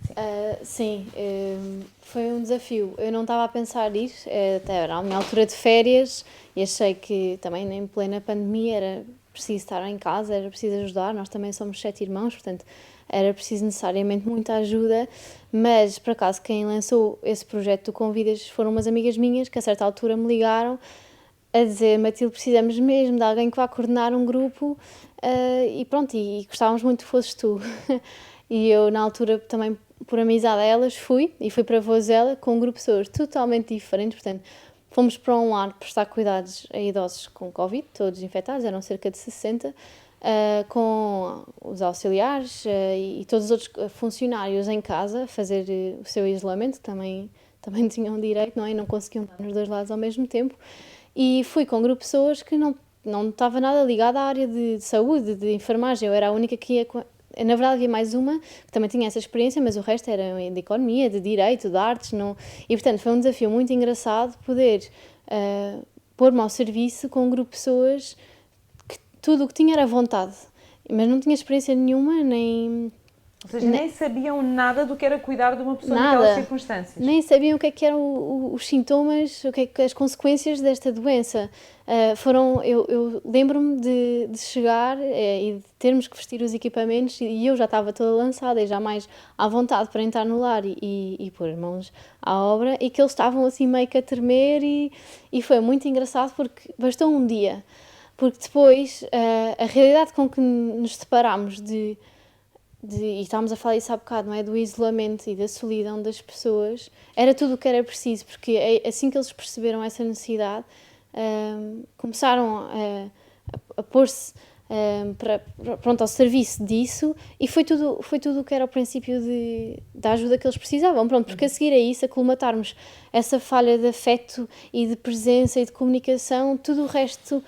sim. Sim, foi um desafio. Eu não estava a pensar nisso, até era a minha altura de férias e achei que também em plena pandemia era preciso estar em casa, era preciso ajudar. Nós também somos 7 irmãos, portanto era preciso necessariamente muita ajuda, mas por acaso quem lançou esse projeto do Convidas foram umas amigas minhas que a certa altura me ligaram a dizer, Matilde, precisamos mesmo de alguém que vá coordenar um grupo e pronto, e gostávamos muito que fosses tu. E eu na altura também por amizade a elas fui para Vozela com um grupo de pessoas totalmente diferentes, portanto fomos para um lar prestar cuidados a idosos com Covid, todos infectados, eram cerca de 60, com os auxiliares e todos os outros funcionários em casa fazer o seu isolamento, também tinham direito, não é? Não conseguiam estar nos 2 lados ao mesmo tempo. E fui com um grupo de pessoas que não estava nada ligada à área de saúde, de enfermagem. Eu era a única que ia... Na verdade havia mais uma que também tinha essa experiência, mas o resto era de economia, de direito, de artes. E portanto foi um desafio muito engraçado poder pôr-me ao serviço com um grupo de pessoas que tudo o que tinha era vontade. mas não tinha experiência nenhuma, nem... Ou seja, nem sabiam nada do que era cuidar de uma pessoa Nada. naquelas circunstâncias. Nem sabiam o que eram os sintomas, o que é que as consequências desta doença. Eu lembro-me de chegar e de termos que vestir os equipamentos e eu já estava toda lançada e já mais à vontade para entrar no lar e pôr as mãos à obra, e que eles estavam assim meio que a tremer e foi muito engraçado porque bastou um dia. Porque depois a realidade com que nos deparámos e estávamos a falar isso há bocado, não é? Do isolamento e da solidão das pessoas, era tudo o que era preciso, porque assim que eles perceberam essa necessidade, começaram a pôr-se pronto, ao serviço disso, e foi tudo o que era o princípio da ajuda que eles precisavam, pronto, porque a seguir a isso, a colmatarmos essa falha de afeto e de presença e de comunicação, tudo o resto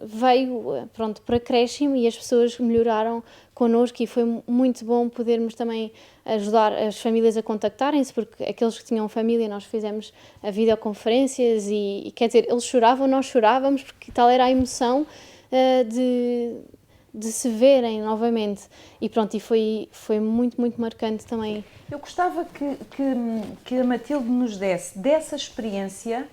veio, pronto, para acréscimo, e as pessoas melhoraram connosco, e foi muito bom podermos também ajudar as famílias a contactarem-se, porque aqueles que tinham família, nós fizemos videoconferências e quer dizer, eles choravam, nós chorávamos, porque tal era a emoção de se verem novamente, e pronto, e foi muito, muito marcante também. Eu gostava que a Matilde nos desse dessa experiência,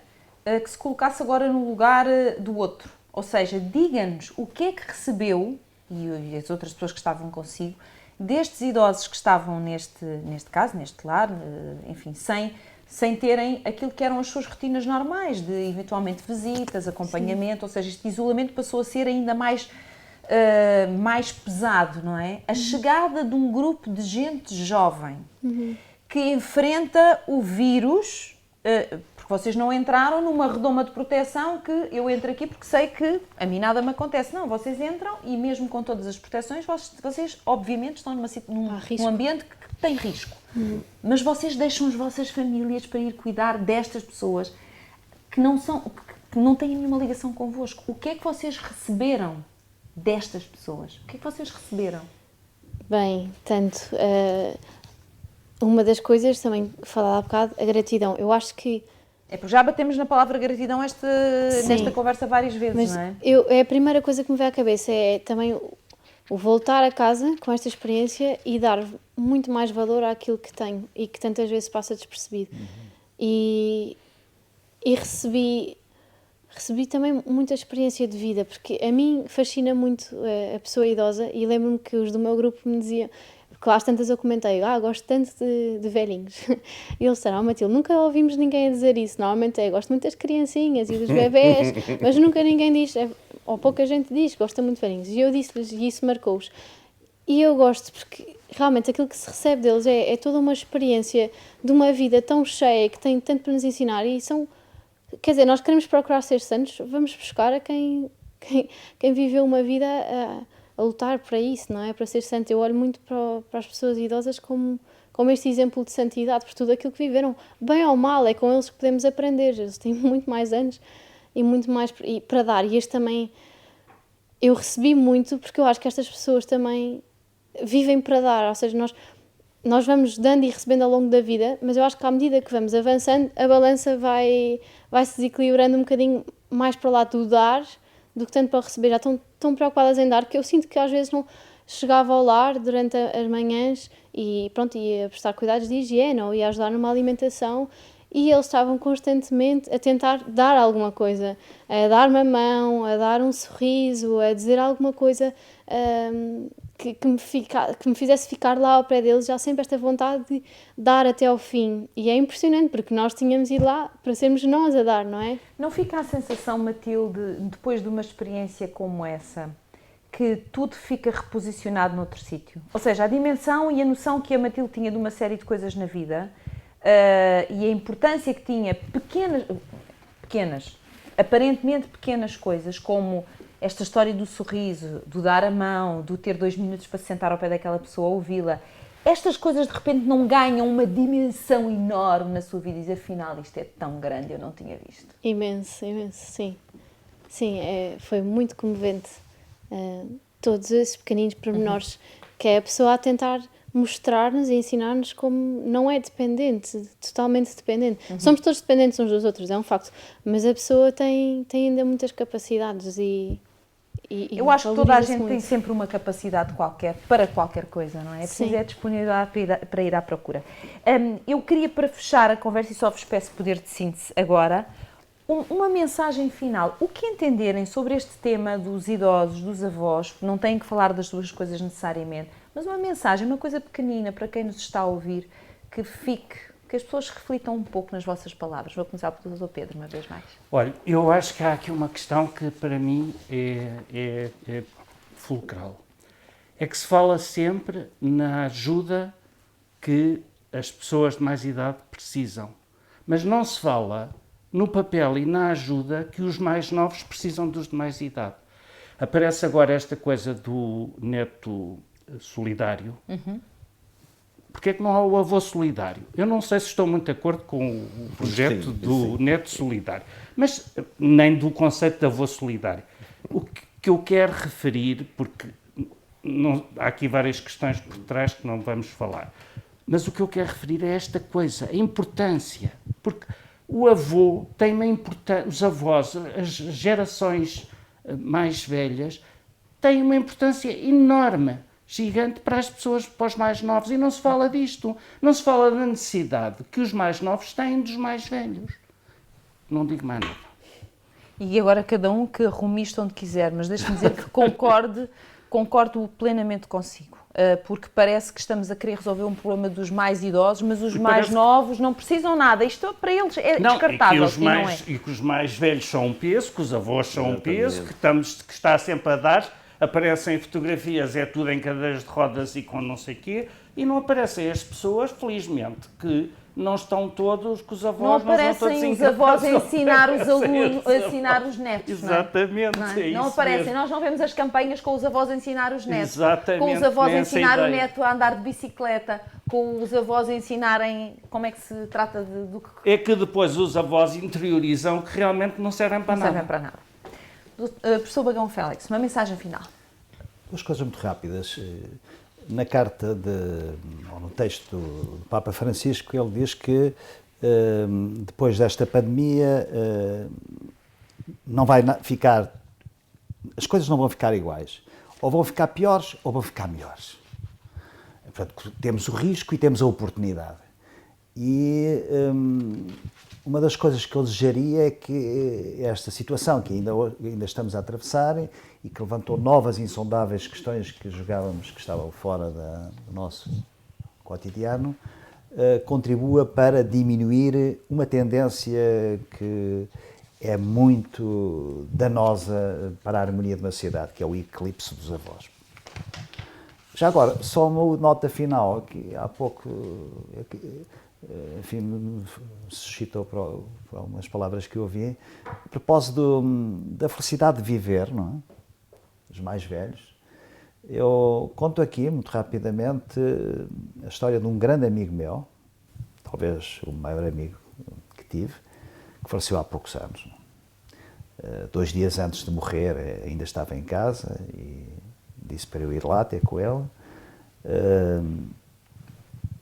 que se colocasse agora no lugar do outro, ou seja, diga-nos o que é que recebeu, e as outras pessoas que estavam consigo, destes idosos que estavam neste caso, neste lar, enfim, sem terem aquilo que eram as suas rotinas normais, de eventualmente visitas, acompanhamento. Sim. Ou seja, este isolamento passou a ser ainda mais pesado, não é? A chegada de um grupo de gente jovem que enfrenta o vírus, porque vocês não entraram numa redoma de proteção que eu entro aqui porque sei que a mim nada me acontece. Não, vocês entram e mesmo com todas as proteções, vocês obviamente estão num ambiente que tem risco. Mas vocês deixam as vossas famílias para ir cuidar destas pessoas que não têm nenhuma ligação convosco. O que é que vocês receberam destas pessoas? O que é que vocês receberam? Bem, tanto... uma das coisas, também falada há bocado, a gratidão. Eu acho que... É porque já batemos na palavra gratidão nesta conversa várias vezes, mas não é? A primeira coisa que me veio à cabeça é também o voltar a casa com esta experiência e dar muito mais valor àquilo que tenho e que tantas vezes passa despercebido. E recebi também muita experiência de vida, porque a mim fascina muito a pessoa idosa, e lembro-me que os do meu grupo me diziam, porque lá às tantas eu comentei, gosto tanto de velhinhos. E eles disseram, Matilde, nunca ouvimos ninguém a dizer isso. Normalmente gosto muito das criancinhas e dos bebés, mas nunca ninguém diz, ou pouca gente diz, gosta muito de velhinhos. E eu disse-lhes, e isso marcou-os. E eu gosto, porque realmente aquilo que se recebe deles é toda uma experiência de uma vida tão cheia, que tem tanto para nos ensinar, e são... Quer dizer, nós queremos procurar ser santos, vamos buscar a quem viveu uma vida a lutar para isso, não é? Para ser santo. Eu olho muito para as pessoas idosas como este exemplo de santidade, por tudo aquilo que viveram, bem ou mal, é com eles que podemos aprender. Eles têm muito mais anos e muito mais para dar. E este também, eu recebi muito, porque eu acho que estas pessoas também vivem para dar, ou seja, nós vamos dando e recebendo ao longo da vida, mas eu acho que à medida que vamos avançando, a balança vai se desequilibrando um bocadinho mais para o lado do dar do que tanto para o receber. Já estão tão preocupadas em dar que eu sinto que às vezes não chegava ao lar durante as manhãs e pronto, ia prestar cuidados de higiene ou ia ajudar numa alimentação, e eles estavam constantemente a tentar dar alguma coisa, a dar-me a mão, a dar um sorriso, a dizer alguma coisa que me fizesse ficar lá ao pé deles, já sempre esta vontade de dar até ao fim. E é impressionante, porque nós tínhamos ido lá para sermos nós a dar, não é? Não fica a sensação, Matilde, depois de uma experiência como essa, que tudo fica reposicionado noutro sítio? Ou seja, a dimensão e a noção que a Matilde tinha de uma série de coisas na vida, e a importância que tinha pequenas, aparentemente pequenas coisas, como esta história do sorriso, do dar a mão, do ter 2 minutos para se sentar ao pé daquela pessoa, ouvi-la. Estas coisas de repente não ganham uma dimensão enorme na sua vida e diz, afinal isto é tão grande, eu não tinha visto. Imenso, sim. Sim, foi muito comovente. Todos esses pequeninos pormenores que é a pessoa a tentar mostrar-nos e ensinar-nos como não é dependente, totalmente dependente. Somos todos dependentes uns dos outros, é um facto, mas a pessoa tem ainda muitas capacidades e Eu acho que toda a valoriza-se gente tem muito. sempre uma capacidade qualquer, para qualquer coisa, não é? É preciso Sim. é disponibilidade para ir à procura. Eu queria, para fechar a conversa, e só vos peço poder de síntese agora, uma mensagem final. O que entenderem sobre este tema dos idosos, dos avós, não têm que falar das duas coisas necessariamente, mas uma mensagem, uma coisa pequenina para quem nos está a ouvir, que as pessoas reflitam um pouco nas vossas palavras. Vou começar pelo Dr. Pedro, uma vez mais. Olha, eu acho que há aqui uma questão que para mim é fulcral. É que se fala sempre na ajuda que as pessoas de mais idade precisam, mas não se fala no papel e na ajuda que os mais novos precisam dos de mais idade. Aparece agora esta coisa do neto solidário. Porque é que não há o avô solidário? Eu não sei se estou muito de acordo com o projeto do neto solidário, mas nem do conceito de avô solidário. O que eu quero referir, porque há aqui várias questões por trás que não vamos falar, mas o que eu quero referir é esta coisa, a importância, porque o avô tem uma importância, os avós, as gerações mais velhas, têm uma importância enorme, gigante para as pessoas, para os mais novos, e não se fala disto. Não se fala da necessidade que os mais novos têm dos mais velhos. Não digo mais nada. E agora cada um que arrume isto onde quiser, mas deixe-me dizer que concordo plenamente consigo, porque parece que estamos a querer resolver um problema dos mais idosos, mas os mais novos não precisam nada. Isto para eles é descartável, e que os mais velhos são um peso, que os avós são um peso, que está sempre a dar. Aparecem fotografias, é tudo em cadeiras de rodas e com não sei o quê, e não aparecem as pessoas, felizmente, que não estão todos, que os avós não aparecem os avós a ensinar os alunos, a ensinar os netos. Exatamente. Não aparecem, mesmo. Nós não vemos as campanhas com os avós a ensinar os netos. Exatamente. Com os avós a ensinar o neto a andar de bicicleta, com os avós a ensinarem como é que se trata do que... É que depois os avós interiorizam que realmente não servem para nada. Não servem para nada. Professor Bagão Félix, uma mensagem final. Duas coisas muito rápidas. Na carta, ou no texto do Papa Francisco, ele diz que depois desta pandemia não vai ficar, as coisas não vão ficar iguais. Ou vão ficar piores ou vão ficar melhores. Portanto, temos o risco e temos a oportunidade. E uma das coisas que eu desejaria é que esta situação que ainda estamos a atravessar e que levantou novas insondáveis questões que julgávamos que estavam fora do nosso cotidiano, contribua para diminuir uma tendência que é muito danosa para a harmonia de uma sociedade, que é o eclipse dos avós. Já agora, só uma nota final, que há pouco... enfim, me suscitou por algumas palavras que eu ouvi, a propósito da felicidade de viver, não é? Os mais velhos. Eu conto aqui, muito rapidamente, a história de um grande amigo meu, talvez o maior amigo que tive, que faleceu há poucos anos. 2 dias antes de morrer, ainda estava em casa e disse para eu ir lá ter com ele.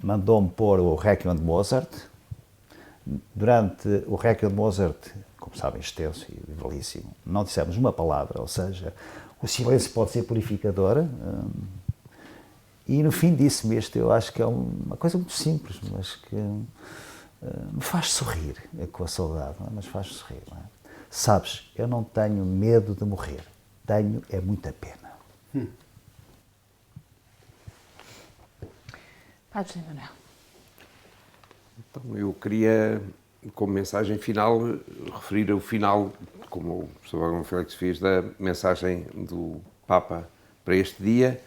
Mandou-me pôr o Requiem de Mozart. Durante o Requiem de Mozart, como sabem, extenso e belíssimo, não dissemos uma palavra, ou seja, o silêncio pode ser purificador. E no fim disse-me isto, eu acho que é uma coisa muito simples, mas que me faz sorrir, com a saudade, não é? Mas faz sorrir. Não é? Sabes, eu não tenho medo de morrer, tenho é muita pena. Padre José Manuel. Então, eu queria, como mensagem final, referir ao final, como o professor Bagão Félix fez, da mensagem do Papa para este dia,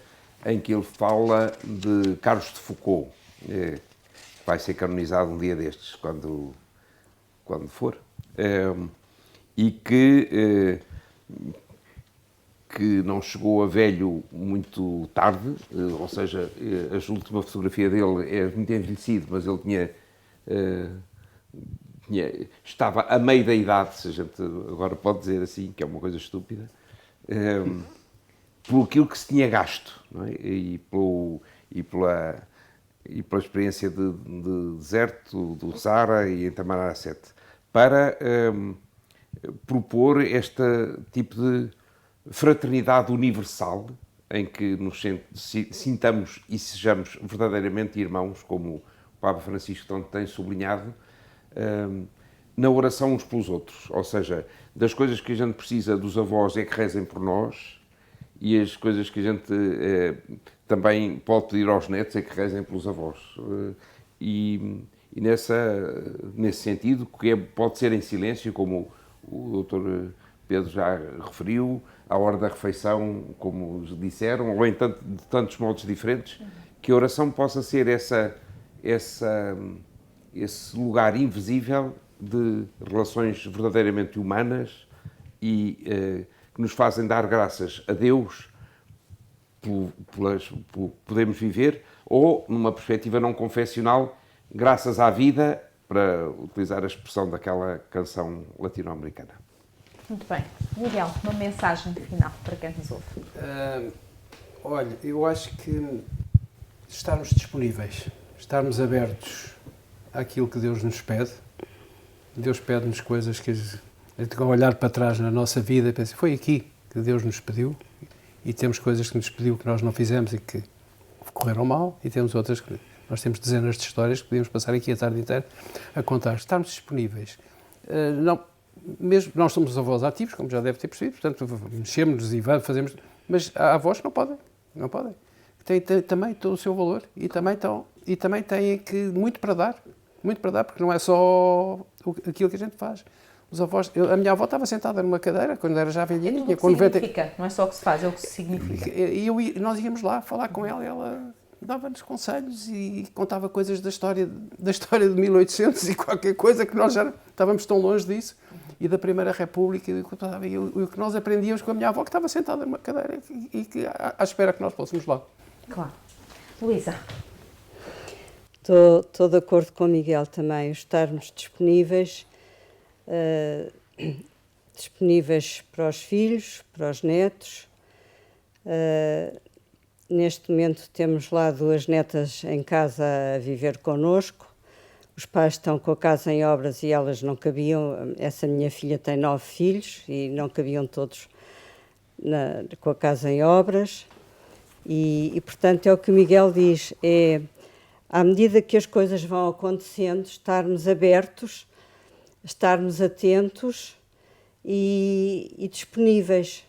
em que ele fala de Carlos de Foucault, que vai ser canonizado um dia destes, quando for, e que não chegou a velho muito tarde, ou seja, a última fotografia dele é muito envelhecido, mas ele estava a meio da idade, se a gente agora pode dizer assim, que é uma coisa estúpida, por aquilo que se tinha gasto, não é? e pela experiência de deserto do Saara e em Tamanrasset, para propor este tipo fraternidade universal, em que nos sintamos e sejamos verdadeiramente irmãos, como o Papa Francisco tanto tem sublinhado, na oração uns pelos outros. Ou seja, das coisas que a gente precisa dos avós é que rezem por nós, e as coisas que a gente também pode pedir aos netos é que rezem pelos avós. E nesse sentido, que pode ser em silêncio, como o Dr. Pedro já referiu, à hora da refeição, como disseram, ou de tantos modos diferentes, que a oração possa ser esse lugar invisível de relações verdadeiramente humanas e que nos fazem dar graças a Deus por podermos viver, ou, numa perspectiva não confessional, graças à vida, para utilizar a expressão daquela canção latino-americana. Muito bem. Miguel, uma mensagem final para quem nos ouve. Olha, eu acho que estarmos disponíveis, estarmos abertos àquilo que Deus nos pede. Deus pede-nos coisas que a gente olhar para trás na nossa vida e pensar, foi aqui que Deus nos pediu, e temos coisas que nos pediu que nós não fizemos e que correram mal, e temos outras que nós temos dezenas de histórias que podíamos passar aqui a tarde inteira a contar. Estarmos disponíveis. Mesmo nós somos avós ativos, como já deve ter percebido, portanto, mexemos-nos e fazemos, mas há avós que não podem. Têm também todo o seu valor e também têm muito para dar, porque não é só aquilo que a gente faz. Os avós, a minha avó estava sentada numa cadeira, quando era já velhinha. É tudo o que significa, não é só o que se faz, é o que se significa. E nós íamos lá falar com ela, e ela dava-nos conselhos e contava coisas da história de 1800 e qualquer coisa, que nós já estávamos tão longe disso, e da Primeira República, e o que nós aprendíamos com a minha avó, que estava sentada numa cadeira e que à espera que nós fôssemos lá. Claro. Luísa. Estou de acordo com o Miguel também, estarmos disponíveis, disponíveis para os filhos, para os netos. Neste momento temos lá 2 netas em casa a viver connosco. Os pais estão com a casa em obras e elas não cabiam. Essa minha filha tem 9 filhos e não cabiam todos com a casa em obras. E, portanto, é o que o Miguel diz, à medida que as coisas vão acontecendo, estarmos abertos, estarmos atentos e disponíveis.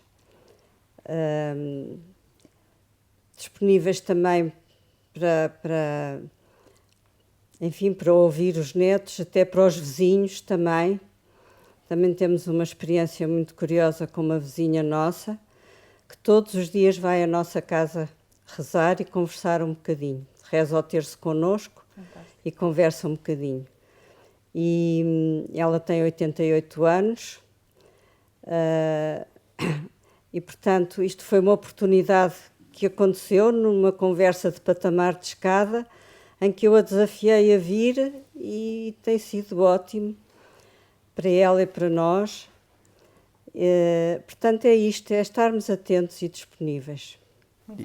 Disponíveis também para ouvir os netos, até para os vizinhos também. Também temos uma experiência muito curiosa com uma vizinha nossa, que todos os dias vai à nossa casa rezar e conversar um bocadinho. Reza ao terço connosco. Fantástico. E conversa um bocadinho. E ela tem 88 anos e, portanto, isto foi uma oportunidade que aconteceu numa conversa de patamar de escada, em que eu a desafiei a vir, e tem sido ótimo para ela e para nós. Portanto, é isto, é estarmos atentos e disponíveis,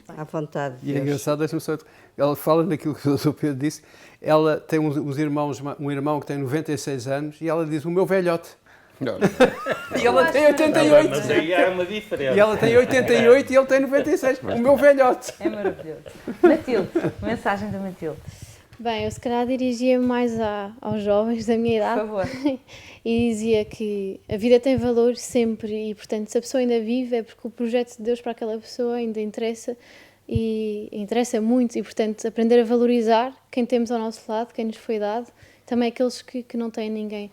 à vontade de Deus. E é engraçado, deixa-me só, ela fala naquilo que o Dr. Pedro disse, ela tem um irmão que tem 96 anos, e ela diz, o meu velhote. E ela tem 88. Mas aí há uma diferença. E ela tem 88 e ele tem 96. O meu velhote. É maravilhoso. Matilde, mensagem da Matilde. Bem, eu se calhar dirigia mais aos jovens da minha idade. Por favor. E dizia que a vida tem valor sempre, e portanto, se a pessoa ainda vive, é porque o projeto de Deus para aquela pessoa ainda interessa, e interessa muito, e portanto, aprender a valorizar quem temos ao nosso lado, quem nos foi dado, também aqueles que não têm ninguém.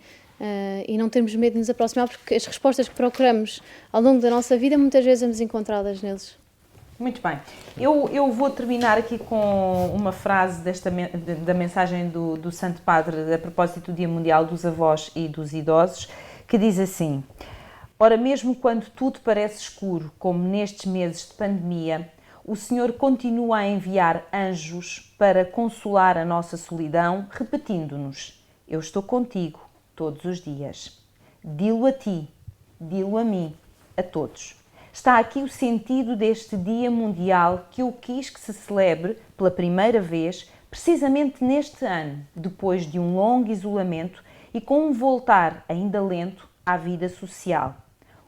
E não termos medo de nos aproximar, porque as respostas que procuramos ao longo da nossa vida muitas vezes vamos encontradas neles. Muito bem. Eu vou terminar aqui com uma frase da mensagem do Santo Padre a propósito do Dia Mundial dos Avós e dos Idosos, que diz assim: ora, mesmo quando tudo parece escuro, como nestes meses de pandemia, o Senhor continua a enviar anjos para consolar a nossa solidão, repetindo-nos: eu estou contigo todos os dias. Dilo a ti, dilo a mim, a todos. Está aqui o sentido deste Dia Mundial que eu quis que se celebre pela primeira vez, precisamente neste ano, depois de um longo isolamento e com um voltar ainda lento à vida social.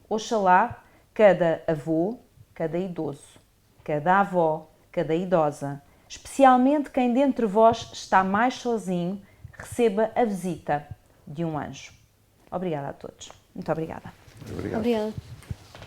Oxalá cada avô, cada idoso, cada avó, cada idosa, especialmente quem dentre vós está mais sozinho, receba a visita de um anjo. Obrigada a todos. Muito obrigada. Obrigado. Obrigada.